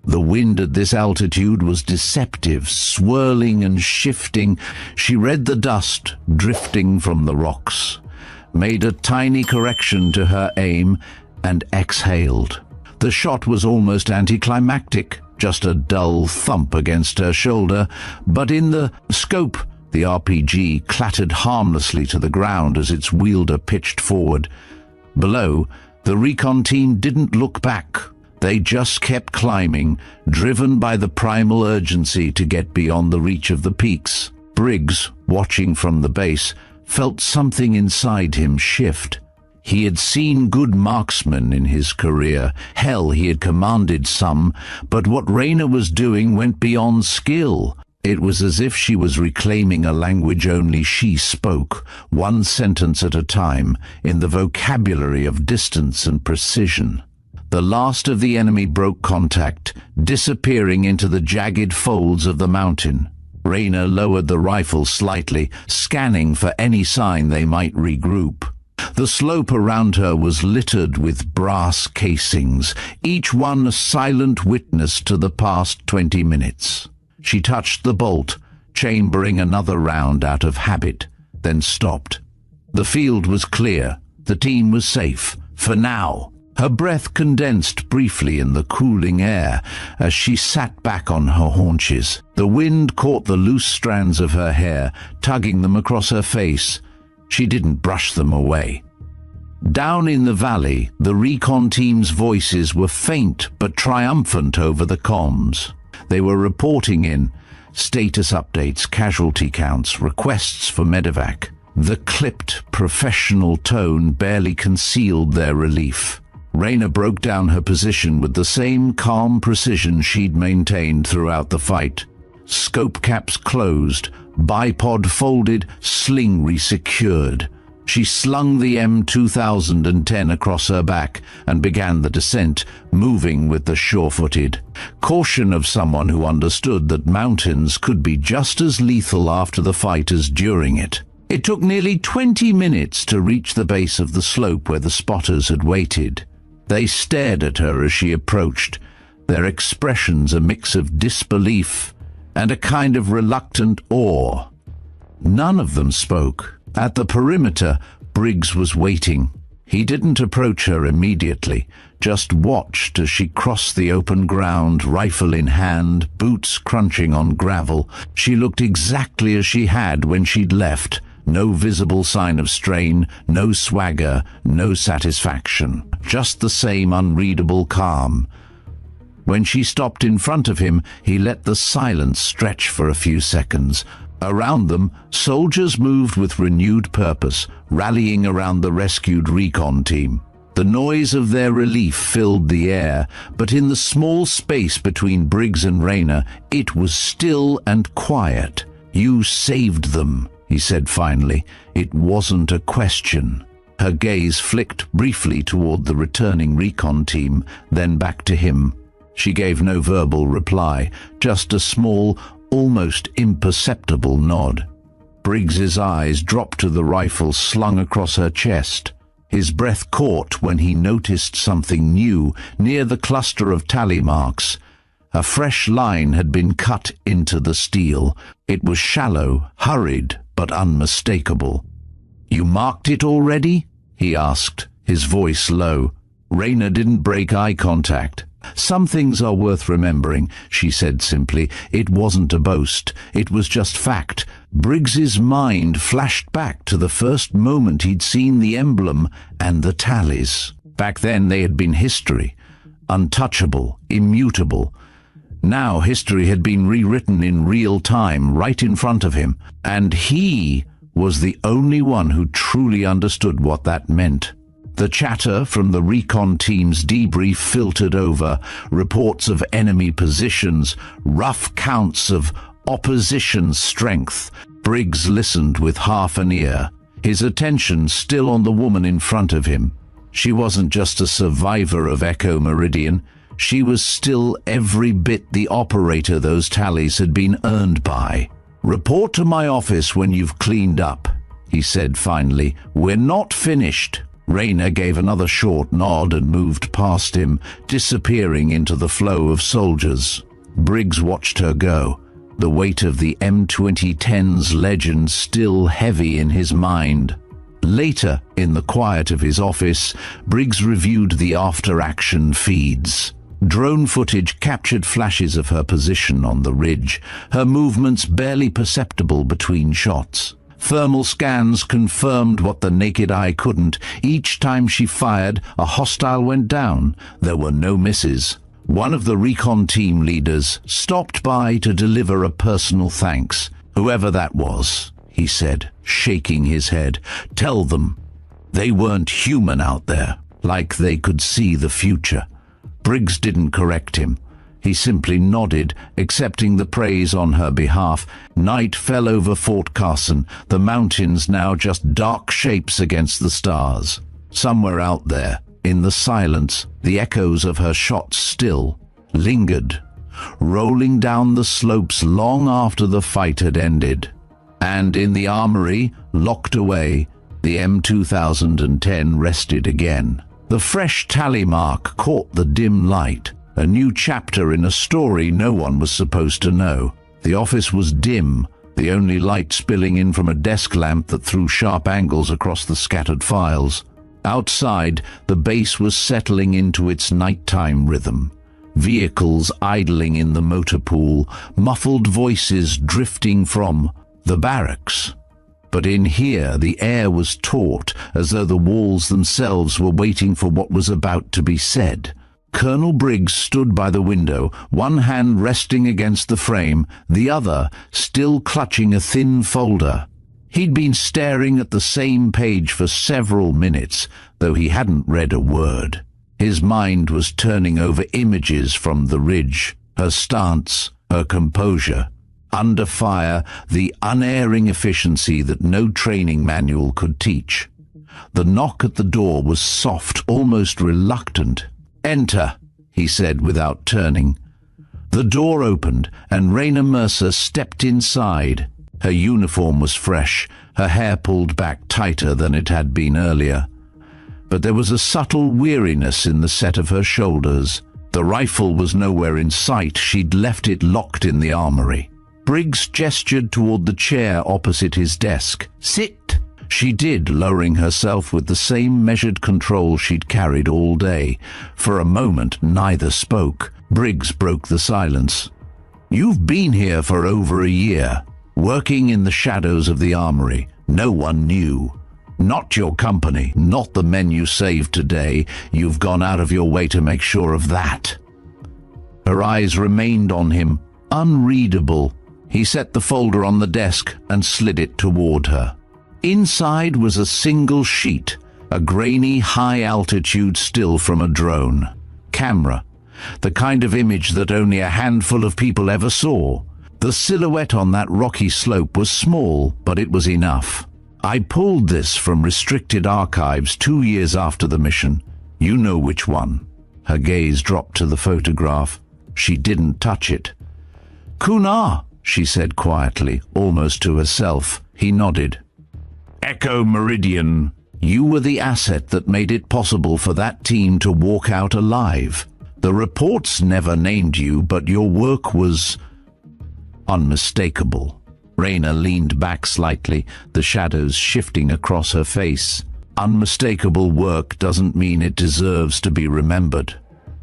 The wind at this altitude was deceptive, swirling and shifting. She read the dust drifting from the rocks, made a tiny correction to her aim, and exhaled. The shot was almost anticlimactic, just a dull thump against her shoulder, but in the scope, the RPG clattered harmlessly to the ground as its wielder pitched forward. Below, the recon team didn't look back. They just kept climbing, driven by the primal urgency to get beyond the reach of the peaks. Briggs, watching from the base, felt something inside him shift. He had seen good marksmen in his career. Hell, he had commanded some, but what Rayna was doing went beyond skill. It was as if she was reclaiming a language only she spoke, one sentence at a time, in the vocabulary of distance and precision. The last of the enemy broke contact, disappearing into the jagged folds of the mountain. Rayna lowered the rifle slightly, scanning for any sign they might regroup. The slope around her was littered with brass casings, each one a silent witness to the past 20 minutes. She touched the bolt, chambering another round out of habit, then stopped. The field was clear. The team was safe, for now. Her breath condensed briefly in the cooling air as she sat back on her haunches. The wind caught the loose strands of her hair, tugging them across her face. She didn't brush them away. Down in the valley, the recon team's voices were faint but triumphant over the comms. They were reporting in status updates, casualty counts, requests for medevac. The clipped, professional tone barely concealed their relief. Rayna broke down her position with the same calm precision she'd maintained throughout the fight. Scope caps closed, bipod folded, sling resecured. She slung the M2010 across her back and began the descent, moving with the sure-footed caution of someone who understood that mountains could be just as lethal after the fight as during it. It took nearly 20 minutes to reach the base of the slope where the spotters had waited. They stared at her as she approached, their expressions a mix of disbelief and a kind of reluctant awe. None of them spoke. At the perimeter, Briggs was waiting. He didn't approach her immediately, just watched as she crossed the open ground, rifle in hand, boots crunching on gravel. She looked exactly as she had when she'd left. No visible sign of strain, no swagger, no satisfaction. Just the same unreadable calm. When she stopped in front of him, he let the silence stretch for a few seconds. Around them, soldiers moved with renewed purpose, rallying around the rescued recon team. The noise of their relief filled the air, but in the small space between Briggs and Rayna, it was still and quiet. "You saved them," he said finally. It wasn't a question. Her gaze flicked briefly toward the returning recon team, then back to him. She gave no verbal reply, just a small, almost imperceptible nod. Briggs's eyes dropped to the rifle slung across her chest. His breath caught when he noticed something new near the cluster of tally marks. A fresh line had been cut into the steel. It was shallow, hurried, but unmistakable. "You marked it already?" he asked, his voice low. Rayna didn't break eye contact. "Some things are worth remembering," she said simply. It wasn't a boast. It was just fact. Briggs's mind flashed back to the first moment he'd seen the emblem and the tallies. Back then they had been history, untouchable, immutable. Now history had been rewritten in real time, right in front of him, and he was the only one who truly understood what that meant. The chatter from the recon team's debrief filtered over, reports of enemy positions, rough counts of opposition strength. Briggs listened with half an ear, his attention still on the woman in front of him. She wasn't just a survivor of Echo Meridian. She was still every bit the operator those tallies had been earned by. "Report to my office when you've cleaned up," he said finally. "We're not finished." Rayna gave another short nod and moved past him, disappearing into the flow of soldiers. Briggs watched her go, the weight of the M2010's legend still heavy in his mind. Later, in the quiet of his office, Briggs reviewed the after-action feeds. Drone footage captured flashes of her position on the ridge, her movements barely perceptible between shots. Thermal scans confirmed what the naked eye couldn't. Each time she fired, a hostile went down. There were no misses. One of the recon team leaders stopped by to deliver a personal thanks. "Whoever that was," he said, shaking his head. "Tell them They weren't human out there, like they could see the future. Briggs didn't correct him. He simply nodded, accepting the praise on her behalf. Night fell over Fort Carson, the mountains now just dark shapes against the stars. Somewhere out there, in the silence, the echoes of her shots still lingered, rolling down the slopes long after the fight had ended. And in the armory, locked away, the M2010 rested again. The fresh tally mark caught the dim light, a new chapter in a story no one was supposed to know. The office was dim, the only light spilling in from a desk lamp that threw sharp angles across the scattered files. Outside, the base was settling into its nighttime rhythm. Vehicles idling in the motor pool, muffled voices drifting from the barracks. But in here, the air was taut, as though the walls themselves were waiting for what was about to be said. Colonel Briggs stood by the window, one hand resting against the frame, the other still clutching a thin folder. He'd been staring at the same page for several minutes, though he hadn't read a word. His mind was turning over images from the ridge, her stance, her composure. Under fire, the unerring efficiency that no training manual could teach. The knock at the door was soft, almost reluctant. "Enter," he said without turning. The door opened, and Raina Mercer stepped inside. Her uniform was fresh, her hair pulled back tighter than it had been earlier. But there was a subtle weariness in the set of her shoulders. The rifle was nowhere in sight. She'd left it locked in the armory. Briggs gestured toward the chair opposite his desk. "Sit!" She did, lowering herself with the same measured control she'd carried all day. For a moment, neither spoke. Briggs broke the silence. "You've been here for over a year, working in the shadows of the armory. No one knew. Not your company, not the men you saved today. You've gone out of your way to make sure of that." Her eyes remained on him, unreadable. He set the folder on the desk and slid it toward her. Inside was a single sheet, a grainy, high-altitude still from a drone. Camera, the kind of image that only a handful of people ever saw. The silhouette on that rocky slope was small, but it was enough. "I pulled this from restricted archives 2 years after the mission. You know which one." Her gaze dropped to the photograph. She didn't touch it. "Kunar," she said quietly, almost to herself. He nodded. "Echo Meridian. You were the asset that made it possible for that team to walk out alive. The reports never named you, but your work was unmistakable." Raina leaned back slightly, the shadows shifting across her face. "Unmistakable work doesn't mean it deserves to be remembered."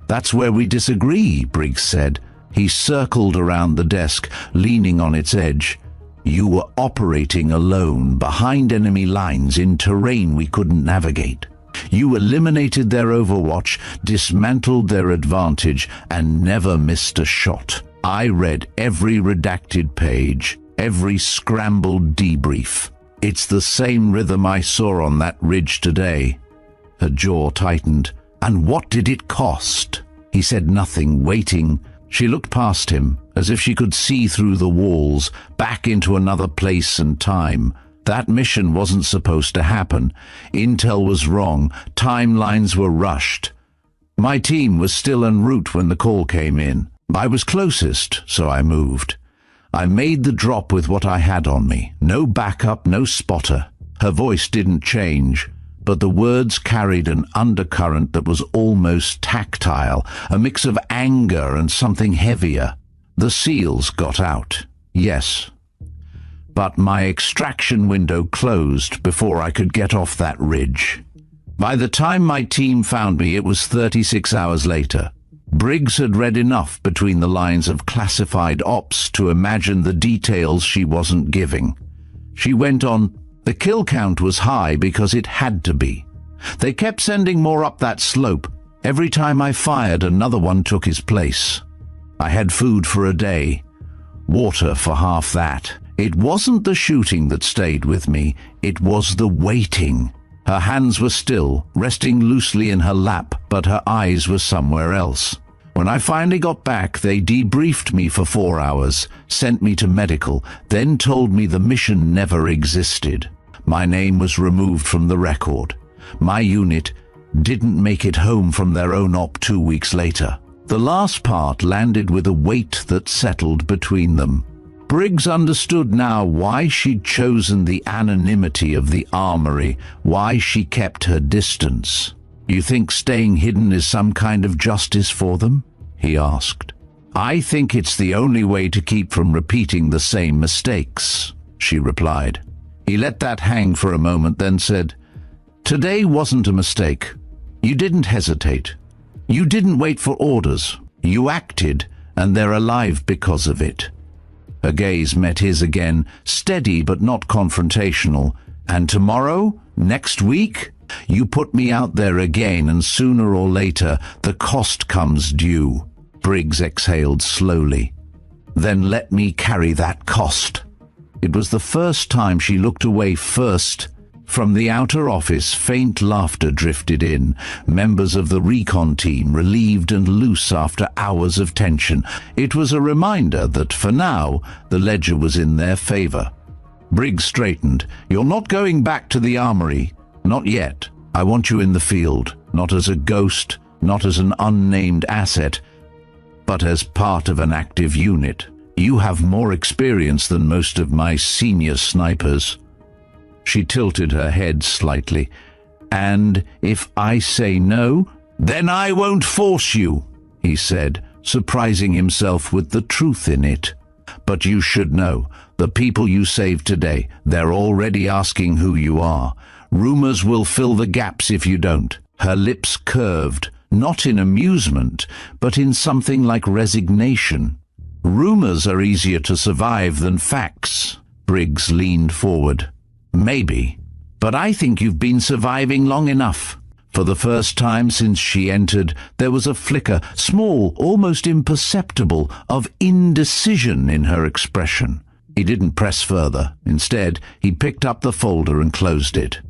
"That's where we disagree," Briggs said. He circled around the desk, leaning on its edge. "You were operating alone, behind enemy lines, in terrain we couldn't navigate. You eliminated their overwatch, dismantled their advantage, and never missed a shot. I read every redacted page, every scrambled debrief. It's the same rhythm I saw on that ridge today." Her jaw tightened. "And what did it cost?" He said nothing, waiting. She looked past him, as if she could see through the walls, back into another place and time. That mission wasn't supposed to happen. Intel was wrong. Timelines were rushed. My team was still en route when the call came in. I was closest, so I moved. I made the drop with what I had on me. No backup, no spotter. Her voice didn't change, but the words carried an undercurrent that was almost tactile, a mix of anger and something heavier. The SEALs got out, yes. But my extraction window closed before I could get off that ridge. By the time my team found me, it was 36 hours later. Briggs had read enough between the lines of classified ops to imagine the details she wasn't giving. She went on, "The kill count was high because it had to be. They kept sending more up that slope. Every time I fired, another one took his place. I had food for a day, water for half that. It wasn't the shooting that stayed with me, it was the waiting. Her hands were still, resting loosely in her lap, but her eyes were somewhere else. When I finally got back, they debriefed me for 4 hours, sent me to medical, then told me the mission never existed. My name was removed from the record. My unit didn't make it home from their own op 2 weeks later. The last part landed with a weight that settled between them. Briggs understood now why she'd chosen the anonymity of the armory, why she kept her distance. "You think staying hidden is some kind of justice for them?" he asked. "I think it's the only way to keep from repeating the same mistakes," she replied. He let that hang for a moment, then said, "Today wasn't a mistake. You didn't hesitate. You didn't wait for orders. You acted, and they're alive because of it." Her gaze met his again, steady but not confrontational. "And tomorrow? Next week? You put me out there again, and sooner or later the cost comes due." Briggs exhaled slowly. "Then let me carry that cost." It was the first time she looked away first. From the outer office, faint laughter drifted in. Members of the recon team, relieved and loose after hours of tension. It was a reminder that, for now, the ledger was in their favor. Briggs straightened. "You're not going back to the armory. Not yet. I want you in the field, not as a ghost, not as an unnamed asset, but as part of an active unit. You have more experience than most of my senior snipers." She tilted her head slightly. "And if I say no?" "Then I won't force you," he said, surprising himself with the truth in it. "But you should know, the people you saved today, they're already asking who you are. Rumors will fill the gaps if you don't." Her lips curved, not in amusement, but in something like resignation. "Rumors are easier to survive than facts." Briggs leaned forward. "Maybe, but I think you've been surviving long enough." For the first time since she entered, there was a flicker, small, almost imperceptible, of indecision in her expression. He didn't press further. Instead, he picked up the folder and closed it.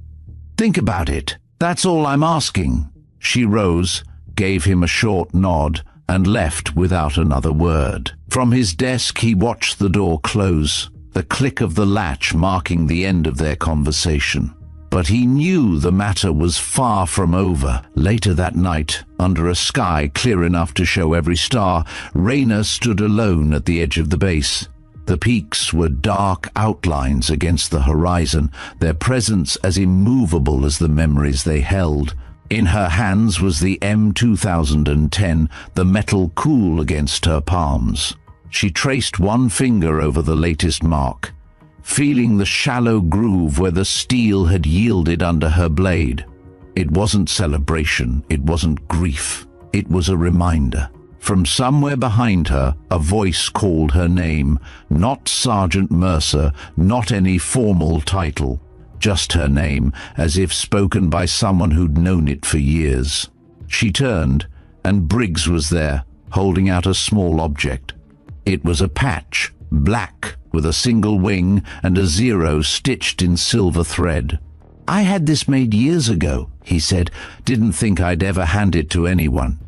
"Think about it. That's all I'm asking." She rose, gave him a short nod, and left without another word. From his desk he watched the door close, the click of the latch marking the end of their conversation. But he knew the matter was far from over. Later that night, under a sky clear enough to show every star, Rayna stood alone at the edge of the base. The peaks were dark outlines against the horizon, their presence as immovable as the memories they held. In her hands was the M2010, the metal cool against her palms. She traced one finger over the latest mark, feeling the shallow groove where the steel had yielded under her blade. It wasn't celebration, it wasn't grief, it was a reminder. From somewhere behind her, a voice called her name, not Sergeant Mercer, not any formal title, just her name, as if spoken by someone who'd known it for years. She turned, and Briggs was there, holding out a small object. It was a patch, black, with a single wing and a 0 stitched in silver thread. "I had this made years ago," he said. "Didn't think I'd ever hand it to anyone."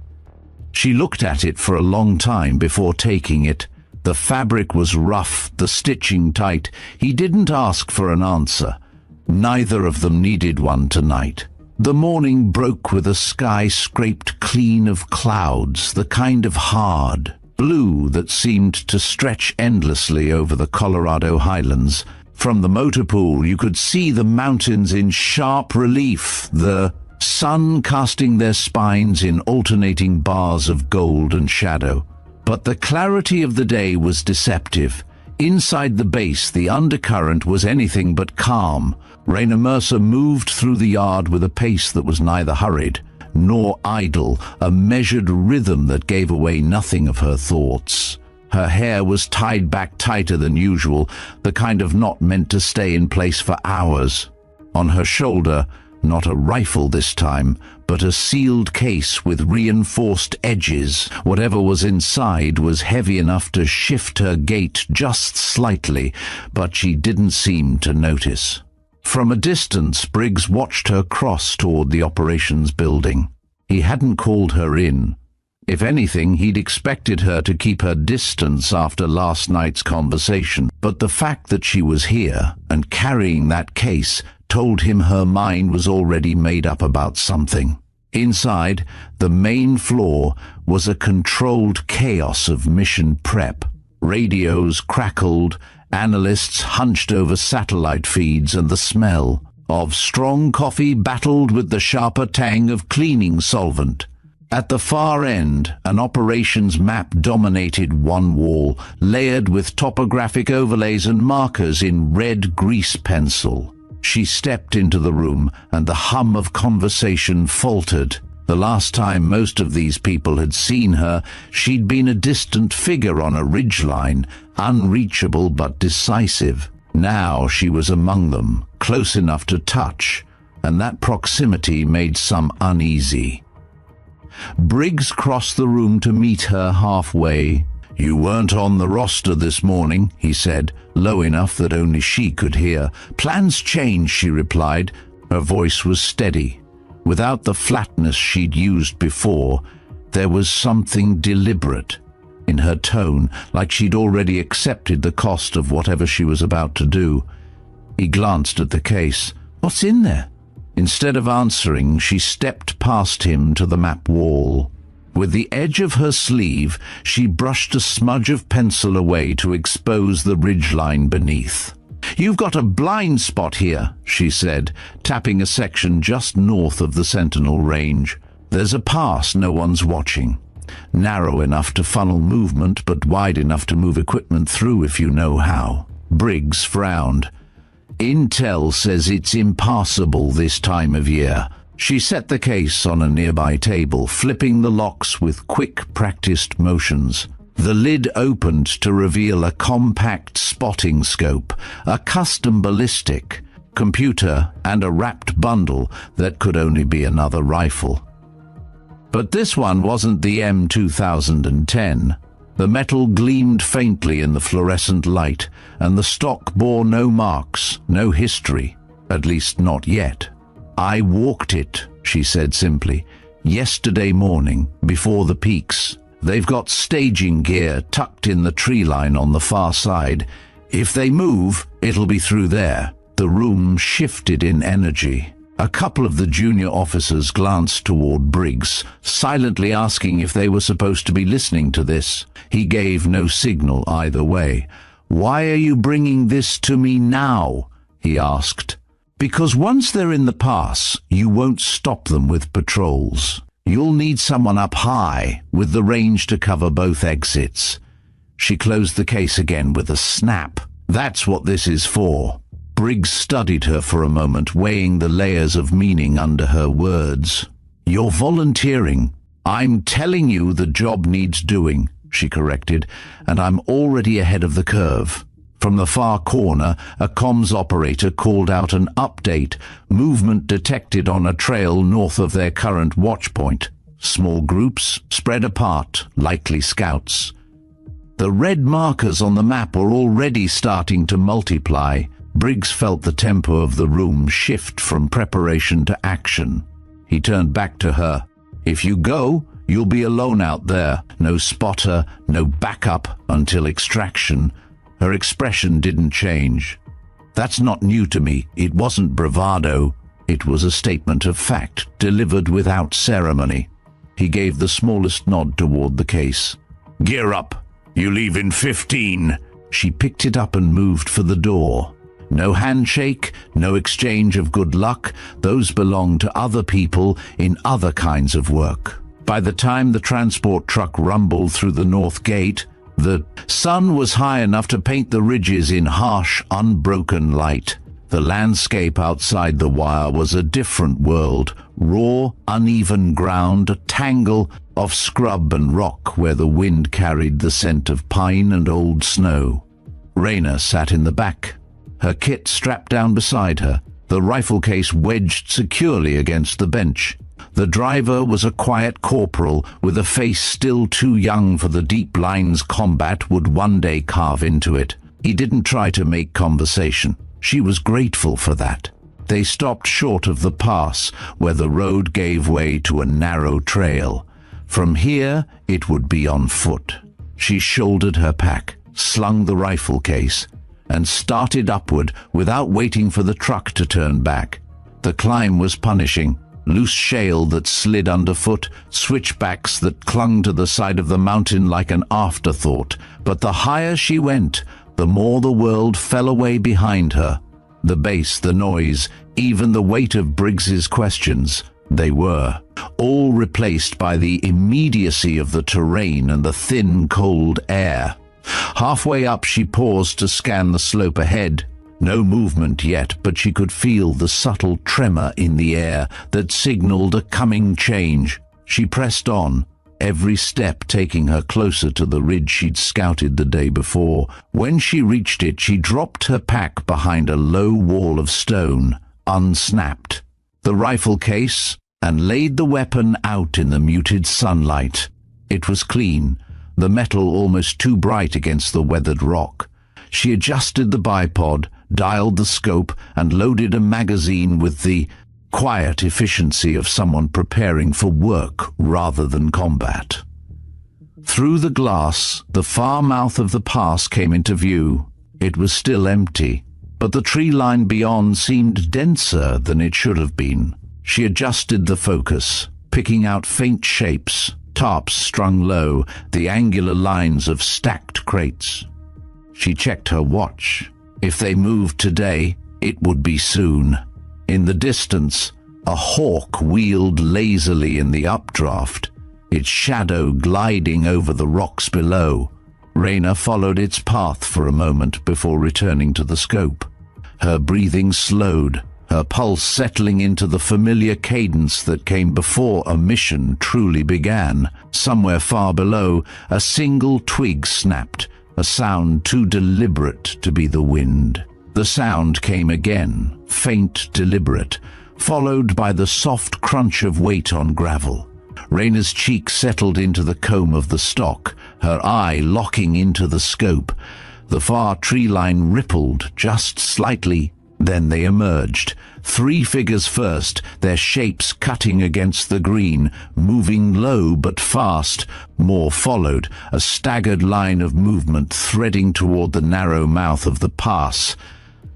She looked at it for a long time before taking it. The fabric was rough, the stitching tight. He didn't ask for an answer. Neither of them needed one tonight. The morning broke with a sky scraped clean of clouds, the kind of hard blue that seemed to stretch endlessly over the Colorado highlands. From the motor pool you could see the mountains in sharp relief, the sun casting their spines in alternating bars of gold and shadow. But the clarity of the day was deceptive. Inside the base, the undercurrent was anything but calm. Rayna Mercer moved through the yard with a pace that was neither hurried nor idle, a measured rhythm that gave away nothing of her thoughts. Her hair was tied back tighter than usual, the kind of knot meant to stay in place for hours. On her shoulder, not a rifle this time, but a sealed case with reinforced edges. Whatever was inside was heavy enough to shift her gait just slightly, but she didn't seem to notice. From a distance, Briggs watched her cross toward the operations building. He hadn't called her in. If anything, he'd expected her to keep her distance after last night's conversation, but the fact that she was here and carrying that case told him her mind was already made up about something. Inside, the main floor was a controlled chaos of mission prep. Radios crackled, analysts hunched over satellite feeds, and the smell of strong coffee battled with the sharper tang of cleaning solvent. At the far end, an operations map dominated one wall, layered with topographic overlays and markers in red grease pencil. She stepped into the room, and the hum of conversation faltered. The last time most of these people had seen her, she'd been a distant figure on a ridgeline, unreachable but decisive. Now she was among them, close enough to touch, and that proximity made some uneasy. Briggs crossed the room to meet her halfway. "You weren't on the roster this morning," he said, low enough that only she could hear. "Plans changed," she replied. Her voice was steady. Without the flatness she'd used before, there was something deliberate in her tone, like she'd already accepted the cost of whatever she was about to do. He glanced at the case. "What's in there?" Instead of answering, she stepped past him to the map wall. With the edge of her sleeve, she brushed a smudge of pencil away to expose the ridgeline beneath. "You've got a blind spot here," she said, tapping a section just north of the Sentinel range. "There's a pass no one's watching. Narrow enough to funnel movement, but wide enough to move equipment through if you know how." Briggs frowned. "Intel says it's impassable this time of year." She set the case on a nearby table, flipping the locks with quick, practiced motions. The lid opened to reveal a compact spotting scope, a custom ballistic, computer, and a wrapped bundle that could only be another rifle. But this one wasn't the M2010. The metal gleamed faintly in the fluorescent light, and the stock bore no marks, no history, at least not yet. "I walked it," she said simply, "yesterday morning, before the peaks. They've got staging gear tucked in the tree line on the far side. If they move, it'll be through there." The room shifted in energy. A couple of the junior officers glanced toward Briggs, silently asking if they were supposed to be listening to this. He gave no signal either way. "Why are you bringing this to me now?" he asked. "Because once they're in the pass, you won't stop them with patrols. You'll need someone up high, with the range to cover both exits." She closed the case again with a snap. "That's what this is for." Briggs studied her for a moment, weighing the layers of meaning under her words. "You're volunteering." "I'm telling you the job needs doing," she corrected, "and I'm already ahead of the curve." From the far corner, a comms operator called out an update. Movement detected on a trail north of their current watch point. Small groups, spread apart, likely scouts. The red markers on the map were already starting to multiply. Briggs felt the tempo of the room shift from preparation to action. He turned back to her. "If you go, you'll be alone out there. No spotter, no backup until extraction." Her expression didn't change. "That's not new to me. It wasn't bravado. It was a statement of fact, delivered without ceremony." He gave the smallest nod toward the case. "Gear up. You leave in 15. She picked it up and moved for the door. No handshake, no exchange of good luck. Those belong to other people in other kinds of work. By the time the transport truck rumbled through the north gate, the sun was high enough to paint the ridges in harsh, unbroken light. The landscape outside the wire was a different world, raw, uneven ground, a tangle of scrub and rock where the wind carried the scent of pine and old snow. Raina sat in the back, her kit strapped down beside her, the rifle case wedged securely against the bench. The driver was a quiet corporal with a face still too young for the deep lines combat would one day carve into it. He didn't try to make conversation. She was grateful for that. They stopped short of the pass, where the road gave way to a narrow trail. From here, it would be on foot. She shouldered her pack, slung the rifle case, and started upward without waiting for the truck to turn back. The climb was punishing. Loose shale that slid underfoot, switchbacks that clung to the side of the mountain like an afterthought. But the higher she went, the more the world fell away behind her. The bass, the noise, even the weight of Briggs's questions, they were all replaced by the immediacy of the terrain and the thin, cold air. Halfway up, she paused to scan the slope ahead. No movement yet, but she could feel the subtle tremor in the air that signaled a coming change. She pressed on, every step taking her closer to the ridge she'd scouted the day before. When she reached it, she dropped her pack behind a low wall of stone, unsnapped the rifle case, and laid the weapon out in the muted sunlight. It was clean, the metal almost too bright against the weathered rock. She adjusted the bipod, dialed the scope, and loaded a magazine with the quiet efficiency of someone preparing for work rather than combat. Through the glass, the far mouth of the pass came into view. It was still empty, but the tree line beyond seemed denser than it should have been. She adjusted the focus, picking out faint shapes, tarps strung low, the angular lines of stacked crates. She checked her watch. If they moved today, it would be soon. In the distance, a hawk wheeled lazily in the updraft, its shadow gliding over the rocks below. Raina followed its path for a moment before returning to the scope. Her breathing slowed, her pulse settling into the familiar cadence that came before a mission truly began. Somewhere far below, a single twig snapped, a sound too deliberate to be the wind. The sound came again, faint, deliberate, followed by the soft crunch of weight on gravel. Raina's cheek settled into the comb of the stock, her eye locking into the scope. The far tree line rippled just slightly, then they emerged. 3 figures first, their shapes cutting against the green, moving low but fast. More followed, a staggered line of movement threading toward the narrow mouth of the pass.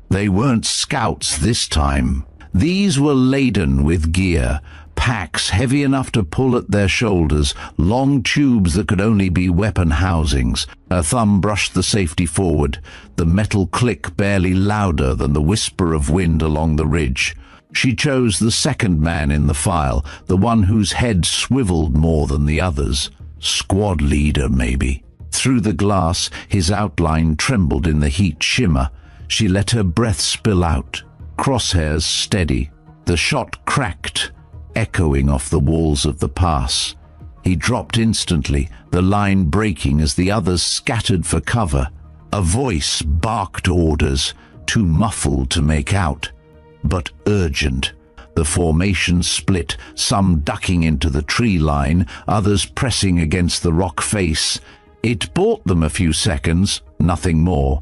They weren't scouts this time. These were laden with gear, packs heavy enough to pull at their shoulders, long tubes that could only be weapon housings. Her thumb brushed the safety forward, the metal click barely louder than the whisper of wind along the ridge. She chose the second man in the file, the one whose head swiveled more than the others. Squad leader, maybe. Through the glass, his outline trembled in the heat shimmer. She let her breath spill out, crosshairs steady. The shot cracked, echoing off the walls of the pass. He dropped instantly, the line breaking as the others scattered for cover. A voice barked orders, too muffled to make out, but urgent. The formation split, some ducking into the tree line, others pressing against the rock face. It bought them a few seconds, nothing more.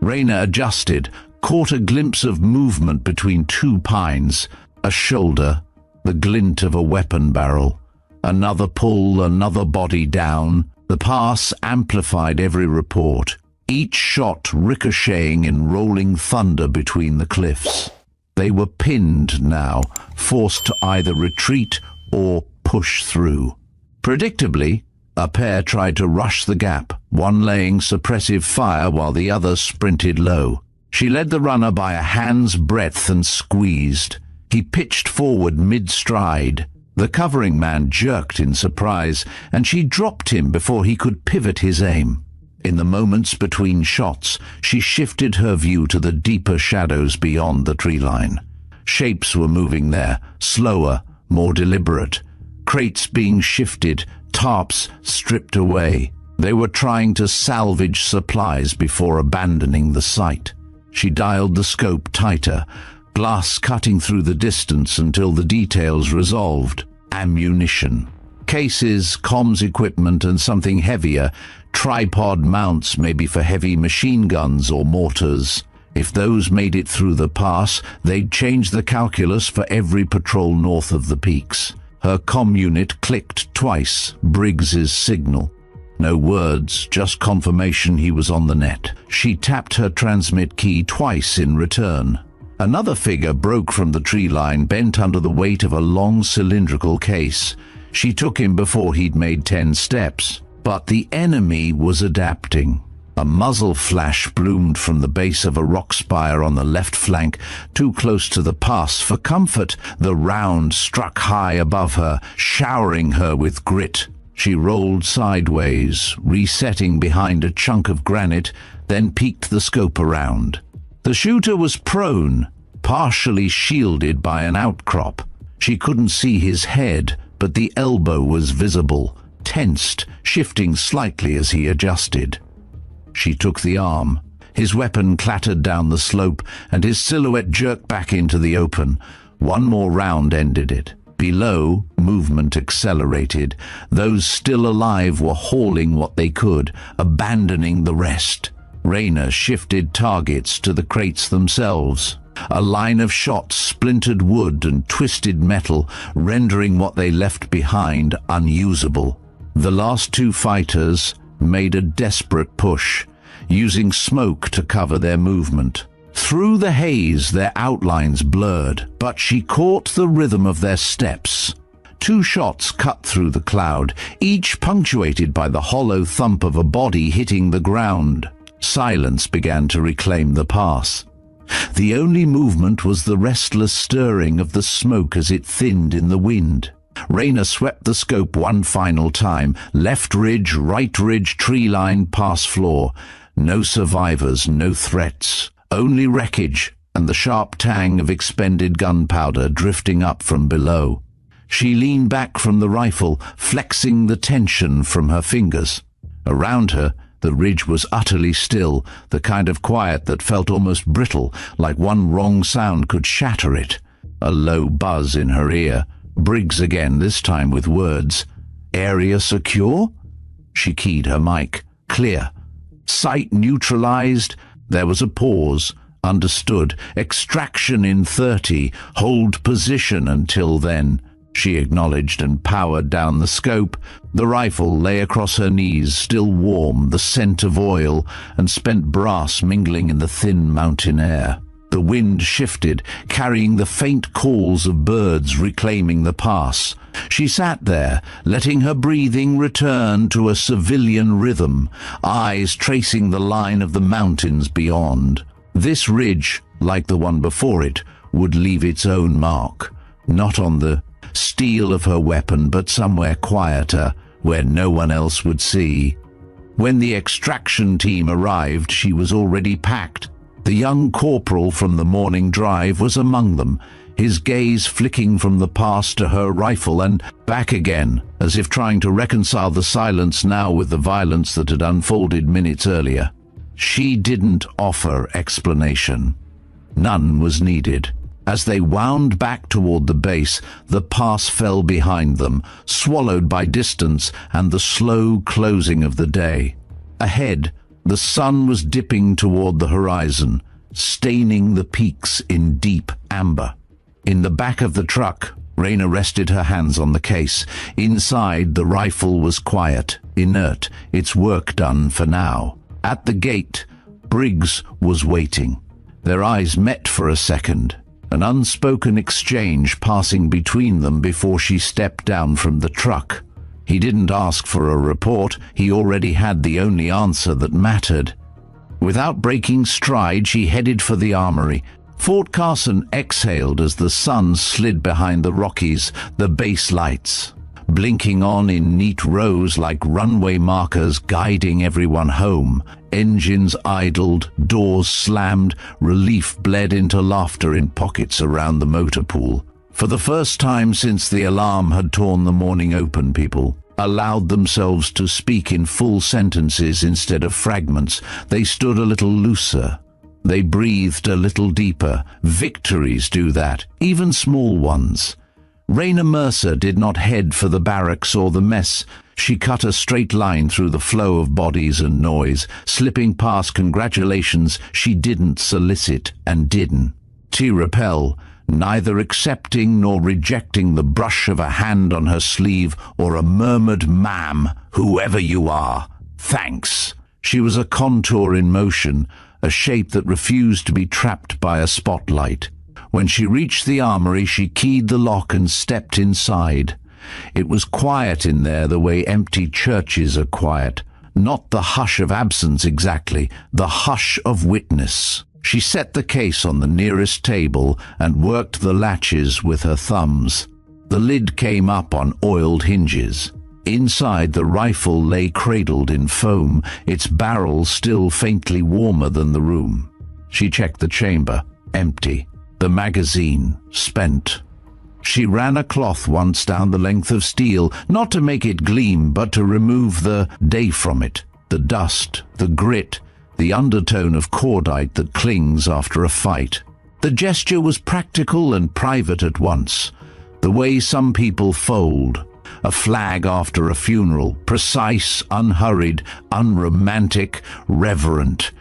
Raina adjusted, caught a glimpse of movement between 2 pines, a shoulder, the glint of a weapon barrel. Another pull, another body down. The pass amplified every report, each shot ricocheting in rolling thunder between the cliffs. They were pinned now, forced to either retreat or push through. Predictably, a pair tried to rush the gap, one laying suppressive fire while the other sprinted low. She led the runner by a hand's breadth and squeezed. He pitched forward mid-stride. The covering man jerked in surprise, and she dropped him before he could pivot his aim. In the moments between shots, she shifted her view to the deeper shadows beyond the tree line. Shapes were moving there, slower, more deliberate. Crates being shifted, tarps stripped away. They were trying to salvage supplies before abandoning the site. She dialed the scope tighter, glass cutting through the distance until the details resolved. Ammunition. Cases, comms equipment, and something heavier, tripod mounts maybe for heavy machine guns or mortars. If those made it through the pass, they'd change the calculus for every patrol north of the peaks. Her comm unit clicked twice, Briggs's signal. No words, just confirmation he was on the net. She tapped her transmit key twice in return. Another figure broke from the tree line, bent under the weight of a long cylindrical case. She took him before he'd made 10 steps. But the enemy was adapting. A muzzle flash bloomed from the base of a rock spire on the left flank, too close to the pass for comfort. The round struck high above her, showering her with grit. She rolled sideways, resetting behind a chunk of granite, then peeked the scope around. The shooter was prone, partially shielded by an outcrop. She couldn't see his head, but the elbow was visible, tensed, shifting slightly as he adjusted. She took the arm. His weapon clattered down the slope, and his silhouette jerked back into the open. One more round ended it. Below, movement accelerated. Those still alive were hauling what they could, abandoning the rest. Rayner shifted targets to the crates themselves. A line of shots splintered wood and twisted metal, rendering what they left behind unusable. The last 2 fighters made a desperate push, using smoke to cover their movement. Through the haze, their outlines blurred, but she caught the rhythm of their steps. 2 shots cut through the cloud, each punctuated by the hollow thump of a body hitting the ground. Silence began to reclaim the pass. The only movement was the restless stirring of the smoke as it thinned in the wind. Rayner swept the scope one final time. Left ridge, right ridge, tree line, pass floor. No survivors, no threats. Only wreckage and the sharp tang of expended gunpowder drifting up from below. She leaned back from the rifle, flexing the tension from her fingers. Around her, the ridge was utterly still, the kind of quiet that felt almost brittle, like one wrong sound could shatter it. A low buzz in her ear. Briggs again, this time with words. "Area secure?" She keyed her mic. "Clear." "Site neutralized?" There was a pause. "Understood. Extraction in 30. Hold position until then." She acknowledged and powered down the scope. The rifle lay across her knees, still warm, the scent of oil and spent brass mingling in the thin mountain air. The wind shifted, carrying the faint calls of birds reclaiming the pass. She sat there, letting her breathing return to a civilian rhythm, eyes tracing the line of the mountains beyond. This ridge, like the one before it, would leave its own mark, not on the steel of her weapon, but somewhere quieter, where no one else would see. When the extraction team arrived, she was already packed. The young corporal from the morning drive was among them, his gaze flicking from the pass to her rifle and back again, as if trying to reconcile the silence now with the violence that had unfolded minutes earlier. She didn't offer explanation. None was needed. As they wound back toward the base, the pass fell behind them, swallowed by distance and the slow closing of the day. Ahead, the sun was dipping toward the horizon, staining the peaks in deep amber. In the back of the truck, Rayner rested her hands on the case. Inside, the rifle was quiet, inert, its work done for now. At the gate, Briggs was waiting. Their eyes met for a second, an unspoken exchange passing between them before she stepped down from the truck. He didn't ask for a report. He already had the only answer that mattered. Without breaking stride, she headed for the armory. Fort Carson exhaled as the sun slid behind the Rockies, the base lights blinking on in neat rows like runway markers guiding everyone home. Engines idled, doors slammed, relief bled into laughter in pockets around the motor pool. For the first time since the alarm had torn the morning open, people allowed themselves to speak in full sentences instead of fragments. They stood a little looser. They breathed a little deeper. Victories do that, even small ones. Rayner Mercer did not head for the barracks or the mess. She cut a straight line through the flow of bodies and noise, slipping past congratulations she didn't solicit and didn't. She repelled, neither accepting nor rejecting the brush of a hand on her sleeve or a murmured "Ma'am, whoever you are, thanks." She was a contour in motion, a shape that refused to be trapped by a spotlight. When she reached the armory, she keyed the lock and stepped inside. It was quiet in there the way empty churches are quiet. Not the hush of absence exactly, the hush of witness. She set the case on the nearest table and worked the latches with her thumbs. The lid came up on oiled hinges. Inside, the rifle lay cradled in foam, its barrel still faintly warmer than the room. She checked the chamber. Empty. The magazine spent. She ran a cloth once down the length of steel, not to make it gleam, but to remove the day from it, the dust, the grit, the undertone of cordite that clings after a fight. The gesture was practical and private at once, the way some people fold. A flag after a funeral, precise, unhurried, unromantic, reverent.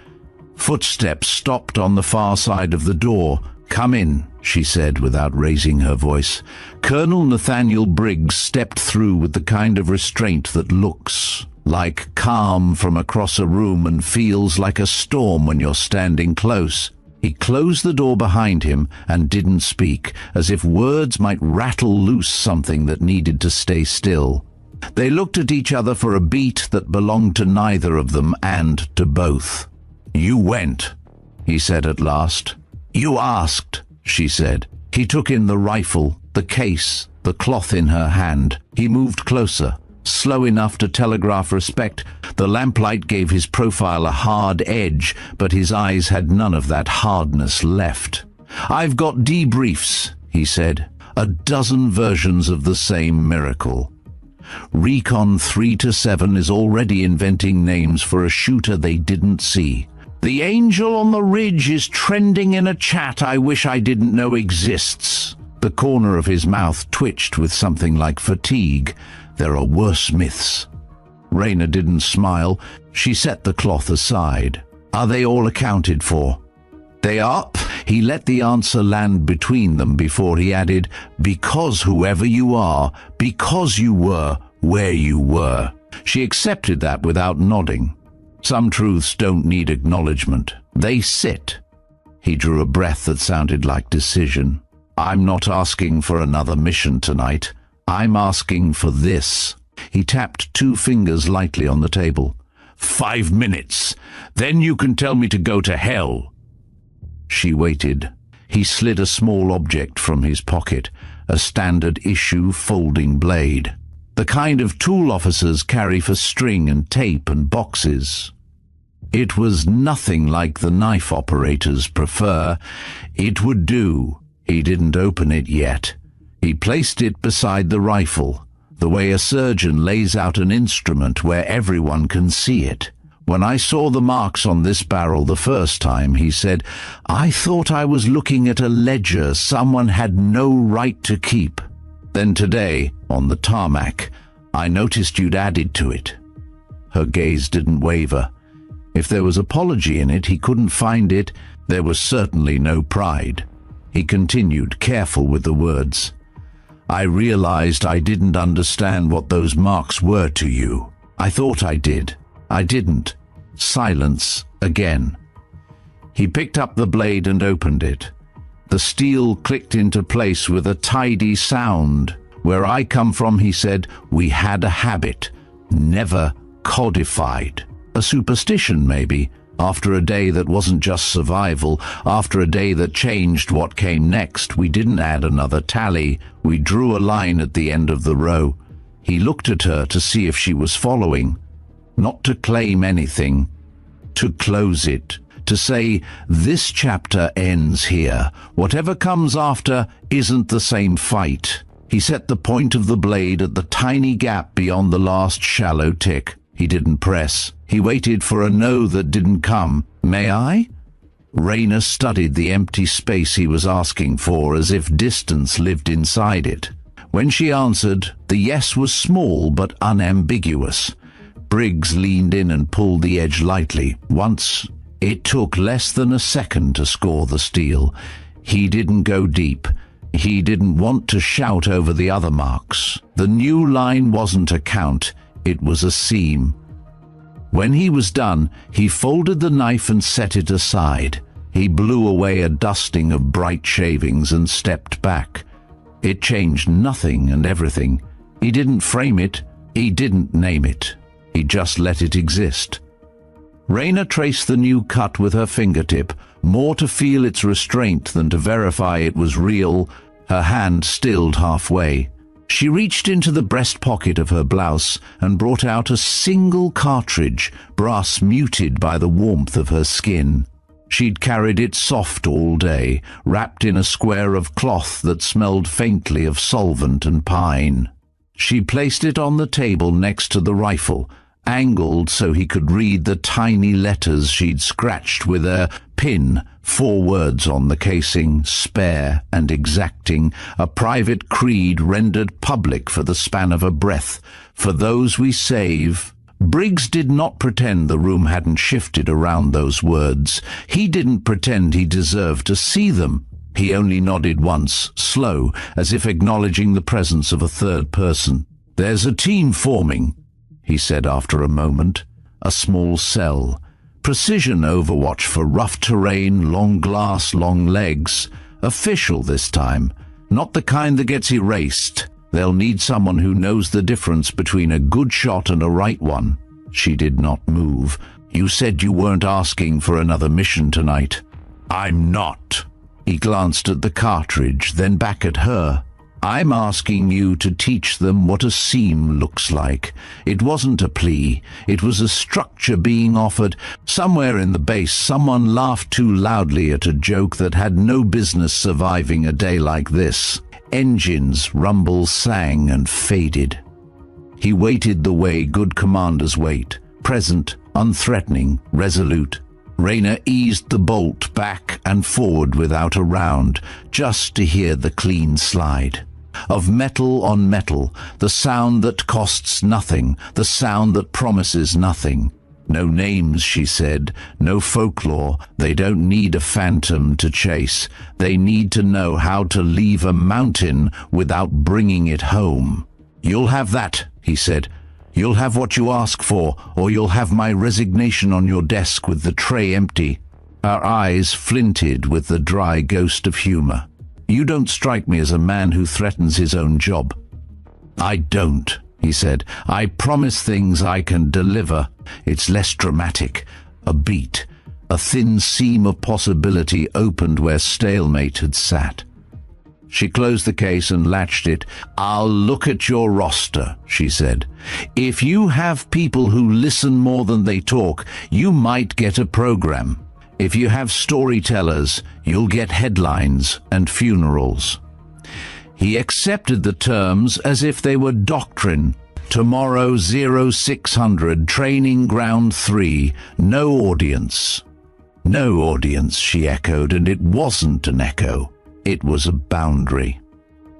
Footsteps stopped on the far side of the door. "Come in," she said without raising her voice. Colonel Nathaniel Briggs stepped through with the kind of restraint that looks like calm from across a room and feels like a storm when you're standing close. He closed the door behind him and didn't speak, as if words might rattle loose something that needed to stay still. They looked at each other for a beat that belonged to neither of them and to both. "You went," he said at last. "You asked," she said. He took in the rifle, the case, the cloth in her hand. He moved closer, slow enough to telegraph respect. The lamplight gave his profile a hard edge, but his eyes had none of that hardness left. "I've got debriefs," he said. "A dozen versions of the same miracle. Recon 3 to 7 is already inventing names for a shooter they didn't see. The angel on the ridge is trending in a chat I wish I didn't know exists." The corner of his mouth twitched with something like fatigue. "There are worse myths." Raina didn't smile. She set the cloth aside. "Are they all accounted for?" "They are." He let the answer land between them before he added, "Because whoever you are, because you were where you were." She accepted that without nodding. Some truths don't need acknowledgement. They sit. He drew a breath that sounded like decision. "I'm not asking for another mission tonight. I'm asking for this." He tapped 2 fingers lightly on the table. 5 minutes. Then you can tell me to go to hell." She waited. He slid a small object from his pocket, a standard issue folding blade. The kind of tool officers carry for string and tape and boxes. It was nothing like the knife operators prefer. It would do. He didn't open it yet. He placed it beside the rifle, the way a surgeon lays out an instrument where everyone can see it. "When I saw the marks on this barrel the first time," he said, "I thought I was looking at a ledger someone had no right to keep. Then today, on the tarmac, I noticed you'd added to it." Her gaze didn't waver. If there was apology in it, he couldn't find it. There was certainly no pride. He continued, careful with the words. "I realized I didn't understand what those marks were to you. I thought I did. I didn't." Silence again. He picked up the blade and opened it. The steel clicked into place with a tidy sound. "Where I come from," he said, "we had a habit, never codified. A superstition, maybe, after a day that wasn't just survival, after a day that changed what came next. We didn't add another tally. We drew a line at the end of the row." He looked at her to see if she was following. Not to claim anything, to close it, to say, "This chapter ends here. Whatever comes after isn't the same fight." He set the point of the blade at the tiny gap beyond the last shallow tick. He didn't press. He waited for a no that didn't come. "May I?" Raina studied the empty space he was asking for as if distance lived inside it. When she answered, the yes was small but unambiguous. Briggs leaned in and pulled the edge lightly. Once. It took less than a second to score the steel. He didn't go deep. He didn't want to shout over the other marks. The new line wasn't a count, it was a seam. When he was done, he folded the knife and set it aside. He blew away a dusting of bright shavings and stepped back. It changed nothing and everything. He didn't frame it, he didn't name it. He just let it exist. Raina traced the new cut with her fingertip, more to feel its restraint than to verify it was real. Her hand stilled halfway. She reached into the breast pocket of her blouse and brought out a single cartridge, brass muted by the warmth of her skin. She'd carried it soft all day, wrapped in a square of cloth that smelled faintly of solvent and pine. She placed it on the table next to the rifle, angled so he could read the tiny letters she'd scratched with a pin, 4 words on the casing: spare and exacting, a private creed rendered public for the span of a breath, for those we save. Briggs did not pretend the room hadn't shifted around those words. He didn't pretend he deserved to see them. He only nodded once, slow, as if acknowledging the presence of a third person. "There's a team forming," he said after a moment. "A small cell. Precision overwatch for rough terrain, long glass, long legs. Official this time. Not the kind that gets erased. They'll need someone who knows the difference between a good shot and a right one." She did not move. "You said you weren't asking for another mission tonight." "I'm not." He glanced at the cartridge, then back at her. "I'm asking you to teach them what a seam looks like." It wasn't a plea. It was a structure being offered. Somewhere in the base, someone laughed too loudly at a joke that had no business surviving a day like this. Engines, rumbles sang and faded. He waited the way good commanders wait, present, unthreatening, resolute. Raina eased the bolt back and forward without a round, just to hear the clean slide. Of metal on metal, the sound that costs nothing, the sound that promises nothing. "No names," she said, "no folklore. They don't need a phantom to chase. They need to know how to leave a mountain without bringing it home." "You'll have that," he said. "You'll have what you ask for, or you'll have my resignation on your desk with the tray empty." Her eyes flinted with the dry ghost of humor. "You don't strike me as a man who threatens his own job." "I don't," he said. "I promise things I can deliver. It's less dramatic. A beat. A thin seam of possibility opened where stalemate had sat." She closed the case and latched it. "I'll look at your roster," she said. "If you have people who listen more than they talk, you might get a program. If you have storytellers, you'll get headlines and funerals." He accepted the terms as if they were doctrine. "Tomorrow 0600, training ground 3, no audience." "No audience," she echoed, and it wasn't an echo. It was a boundary.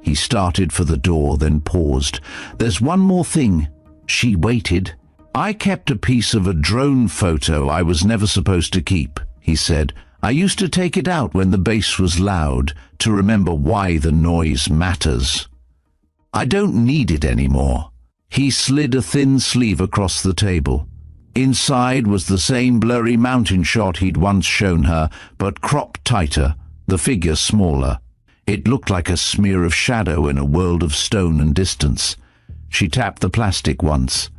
He started for the door, then paused. "There's one more thing." She waited. "I kept a piece of a drone photo I was never supposed to keep," he said. "I used to take it out when the bass was loud, to remember why the noise matters. I don't need it anymore." He slid a thin sleeve across the table. Inside was the same blurry mountain shot he'd once shown her, but cropped tighter, the figure smaller. It looked like a smear of shadow in a world of stone and distance. She tapped the plastic once.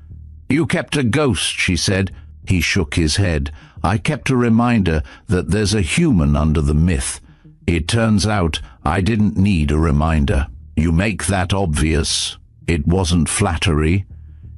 "You kept a ghost," she said. He shook his head. "I kept a reminder that there's a human under the myth. It turns out I didn't need a reminder. You make that obvious." It wasn't flattery.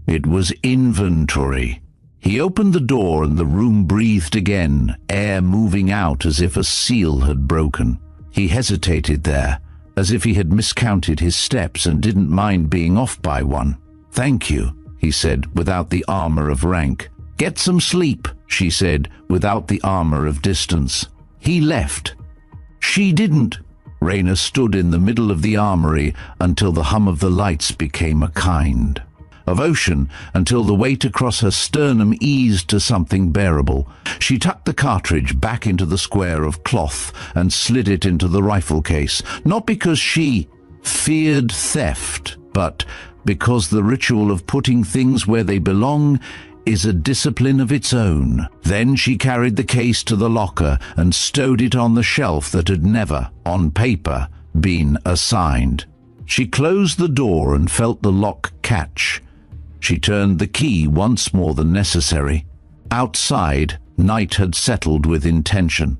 It was inventory. He opened the door and the room breathed again, air moving out as if a seal had broken. He hesitated there, as if he had miscounted his steps and didn't mind being off by one. "Thank you," he said, without the armor of rank. "Get some sleep," she said, without the armor of distance. He left. She didn't. Raina stood in the middle of the armory until the hum of the lights became a kind of ocean, until the weight across her sternum eased to something bearable. She tucked the cartridge back into the square of cloth and slid it into the rifle case, not because she feared theft, but because the ritual of putting things where they belong is a discipline of its own. Then she carried the case to the locker and stowed it on the shelf that had never, on paper, been assigned. She closed the door and felt the lock catch. She turned the key once more than necessary. Outside, night had settled with intention.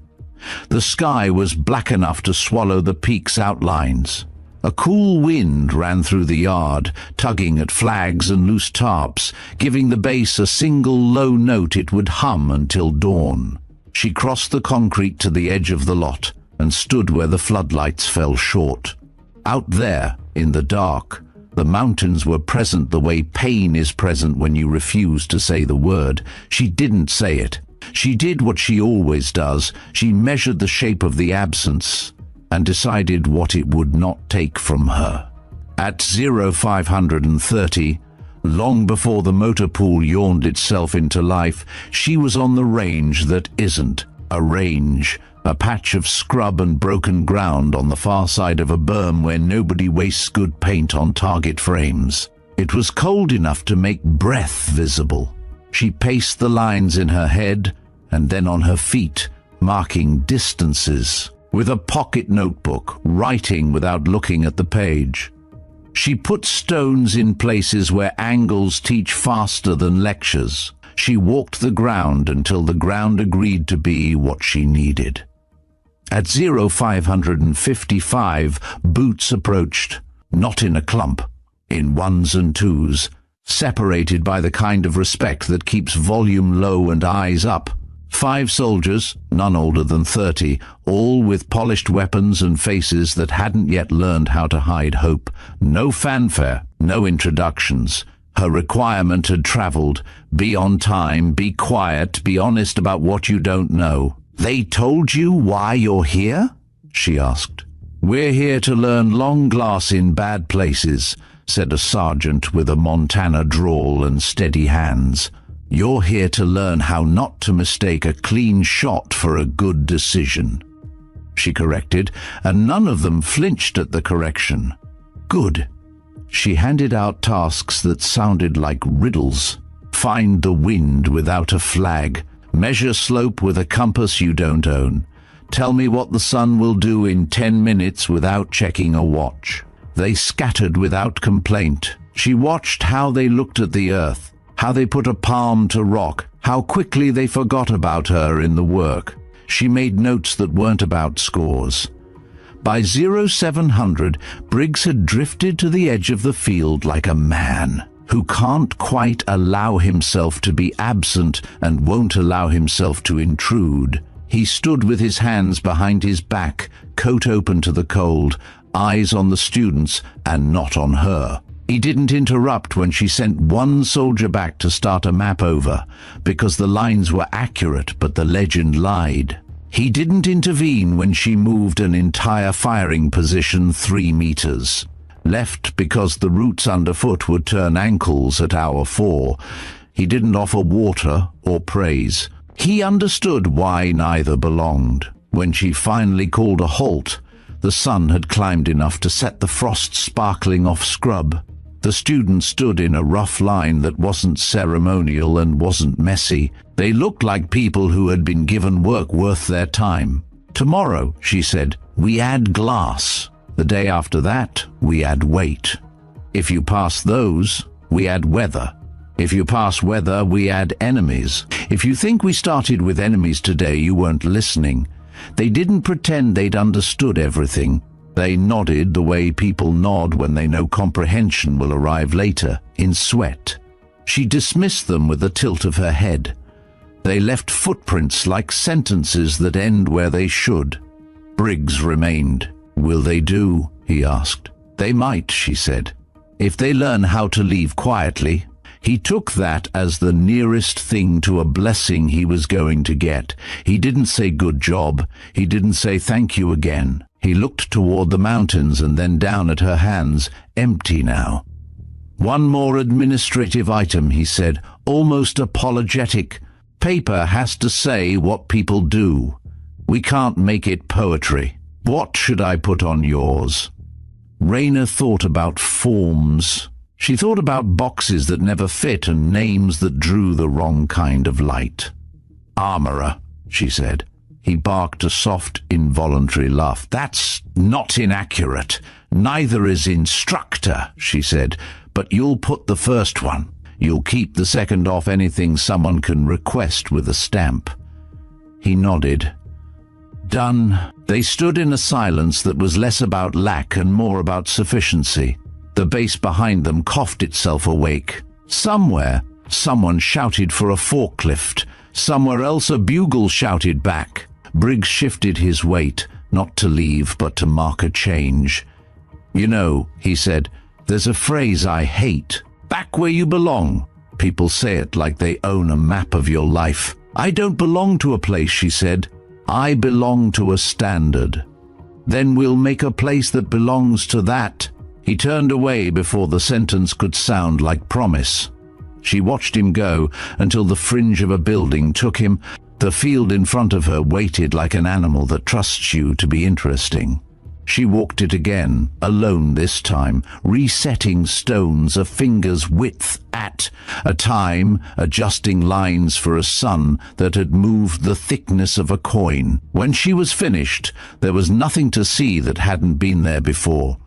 The sky was black enough to swallow the peak's outlines. A cool wind ran through the yard, tugging at flags and loose tarps, giving the bass a single low note it would hum until dawn. She crossed the concrete to the edge of the lot and stood where the floodlights fell short. Out there, in the dark, the mountains were present the way pain is present when you refuse to say the word. She didn't say it. She did what she always does. She measured the shape of the absence and decided what it would not take from her. At 0530, long before the motor pool yawned itself into life, she was on the range that isn't a range, a patch of scrub and broken ground on the far side of a berm where nobody wastes good paint on target frames. It was cold enough to make breath visible. She paced the lines in her head and then on her feet, marking distances with a pocket notebook, writing without looking at the page. She put stones in places where angles teach faster than lectures. She walked the ground until the ground agreed to be what she needed. At 0555, boots approached, not in a clump, in ones and twos, separated by the kind of respect that keeps volume low and eyes up. 5 soldiers, none older than 30, all with polished weapons and faces that hadn't yet learned how to hide hope. No fanfare, no introductions. Her requirement had traveled. Be on time, be quiet, be honest about what you don't know. "They told you why you're here?" she asked. "We're here to learn long glass in bad places," said a sergeant with a Montana drawl and steady hands. "You're here to learn how not to mistake a clean shot for a good decision," she corrected, and none of them flinched at the correction. Good. She handed out tasks that sounded like riddles. Find the wind without a flag. Measure slope with a compass you don't own. Tell me what the sun will do in 10 minutes without checking a watch. They scattered without complaint. She watched how they looked at the earth, how they put a palm to rock, how quickly they forgot about her in the work. She made notes that weren't about scores. By 0700, Briggs had drifted to the edge of the field like a man who can't quite allow himself to be absent and won't allow himself to intrude. He stood with his hands behind his back, coat open to the cold, eyes on the students and not on her. He didn't interrupt when she sent one soldier back to start a map over, because the lines were accurate but the legend lied. He didn't intervene when she moved an entire firing position 3 meters. Left because the roots underfoot would turn ankles at hour 4. He didn't offer water or praise. He understood why neither belonged. When she finally called a halt, the sun had climbed enough to set the frost sparkling off scrub. The students stood in a rough line that wasn't ceremonial and wasn't messy. They looked like people who had been given work worth their time. "Tomorrow," she said, "we add glass. The day after that, we add weight. If you pass those, we add weather. If you pass weather, we add enemies. If you think we started with enemies today, you weren't listening." They didn't pretend they'd understood everything. They nodded the way people nod when they know comprehension will arrive later, in sweat. She dismissed them with a tilt of her head. They left footprints like sentences that end where they should. Briggs remained. "Will they do?" he asked. "They might," she said, "if they learn how to leave quietly." He took that as the nearest thing to a blessing he was going to get. He didn't say good job. He didn't say thank you again. He looked toward the mountains and then down at her hands, empty now. "One more administrative item," he said, almost apologetic. "Paper has to say what people do. We can't make it poetry. What should I put on yours?" Raina thought about forms. She thought about boxes that never fit and names that drew the wrong kind of light. "Armorer," she said. He barked a soft, involuntary laugh. "That's not inaccurate. Neither is instructor," she said. "But you'll put the first one. You'll keep the second off anything someone can request with a stamp." He nodded. "Done." They stood in a silence that was less about lack and more about sufficiency. The bass behind them coughed itself awake. Somewhere, someone shouted for a forklift. Somewhere else, a bugle shouted back. Briggs shifted his weight, not to leave, but to mark a change. "You know," he said, "there's a phrase I hate. Back where you belong." People say it like they own a map of your life. "I don't belong to a place," she said. "I belong to a standard." "Then we'll make a place that belongs to that." He turned away before the sentence could sound like promise. She watched him go until the fringe of a building took him. The field in front of her waited like an animal that trusts you to be interesting. She walked it again, alone this time, resetting stones a finger's width at a time, adjusting lines for a sun that had moved the thickness of a coin. When she was finished, there was nothing to see that hadn't been there before,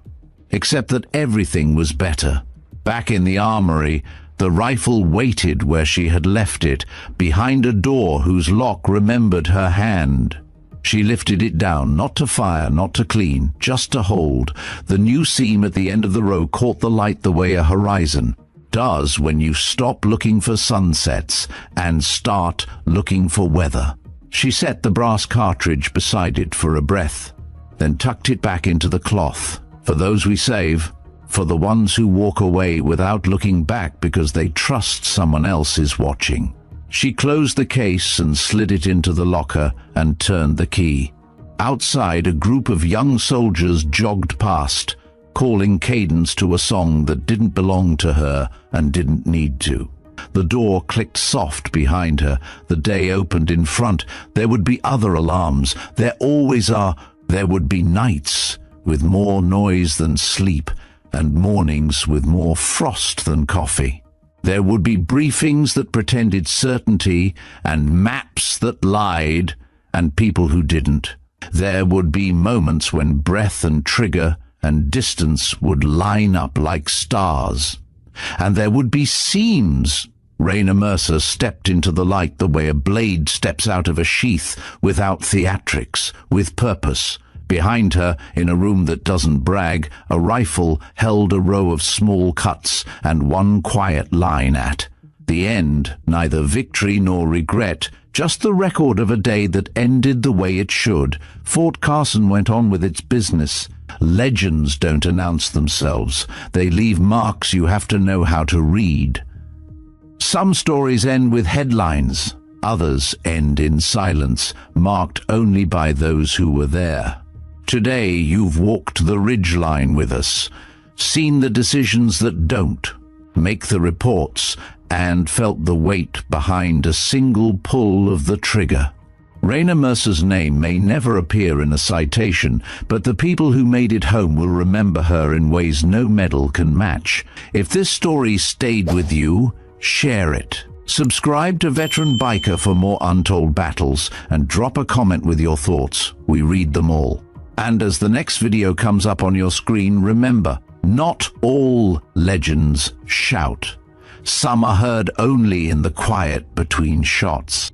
except that everything was better. Back in the armory, the rifle waited where she had left it, behind a door whose lock remembered her hand. She lifted it down, not to fire, not to clean, just to hold. The new seam at the end of the row caught the light the way a horizon does when you stop looking for sunsets and start looking for weather. She set the brass cartridge beside it for a breath, then tucked it back into the cloth. For those we save, for the ones who walk away without looking back because they trust someone else is watching. She closed the case and slid it into the locker and turned the key. Outside, a group of young soldiers jogged past, calling cadence to a song that didn't belong to her and didn't need to. The door clicked soft behind her. The day opened in front. There would be other alarms. There always are. There would be nights with more noise than sleep, and mornings with more frost than coffee. There would be briefings that pretended certainty, and maps that lied, and people who didn't. There would be moments when breath and trigger and distance would line up like stars. And there would be seams. Raina Mercer stepped into the light the way a blade steps out of a sheath, without theatrics, with purpose. Behind her, in a room that doesn't brag, a rifle held a row of small cuts and one quiet line at the end, neither victory nor regret, just the record of a day that ended the way it should. Fort Carson went on with its business. Legends don't announce themselves. They leave marks you have to know how to read. Some stories end with headlines. Others end in silence, marked only by those who were there. Today you've walked the ridgeline with us, seen the decisions that don't, make the reports, and felt the weight behind a single pull of the trigger. Raina Mercer's name may never appear in a citation, but the people who made it home will remember her in ways no medal can match. If this story stayed with you, share it. Subscribe to Veteran Biker for more untold battles, and drop a comment with your thoughts. We read them all. And as the next video comes up on your screen, remember, not all legends shout. Some are heard only in the quiet between shots.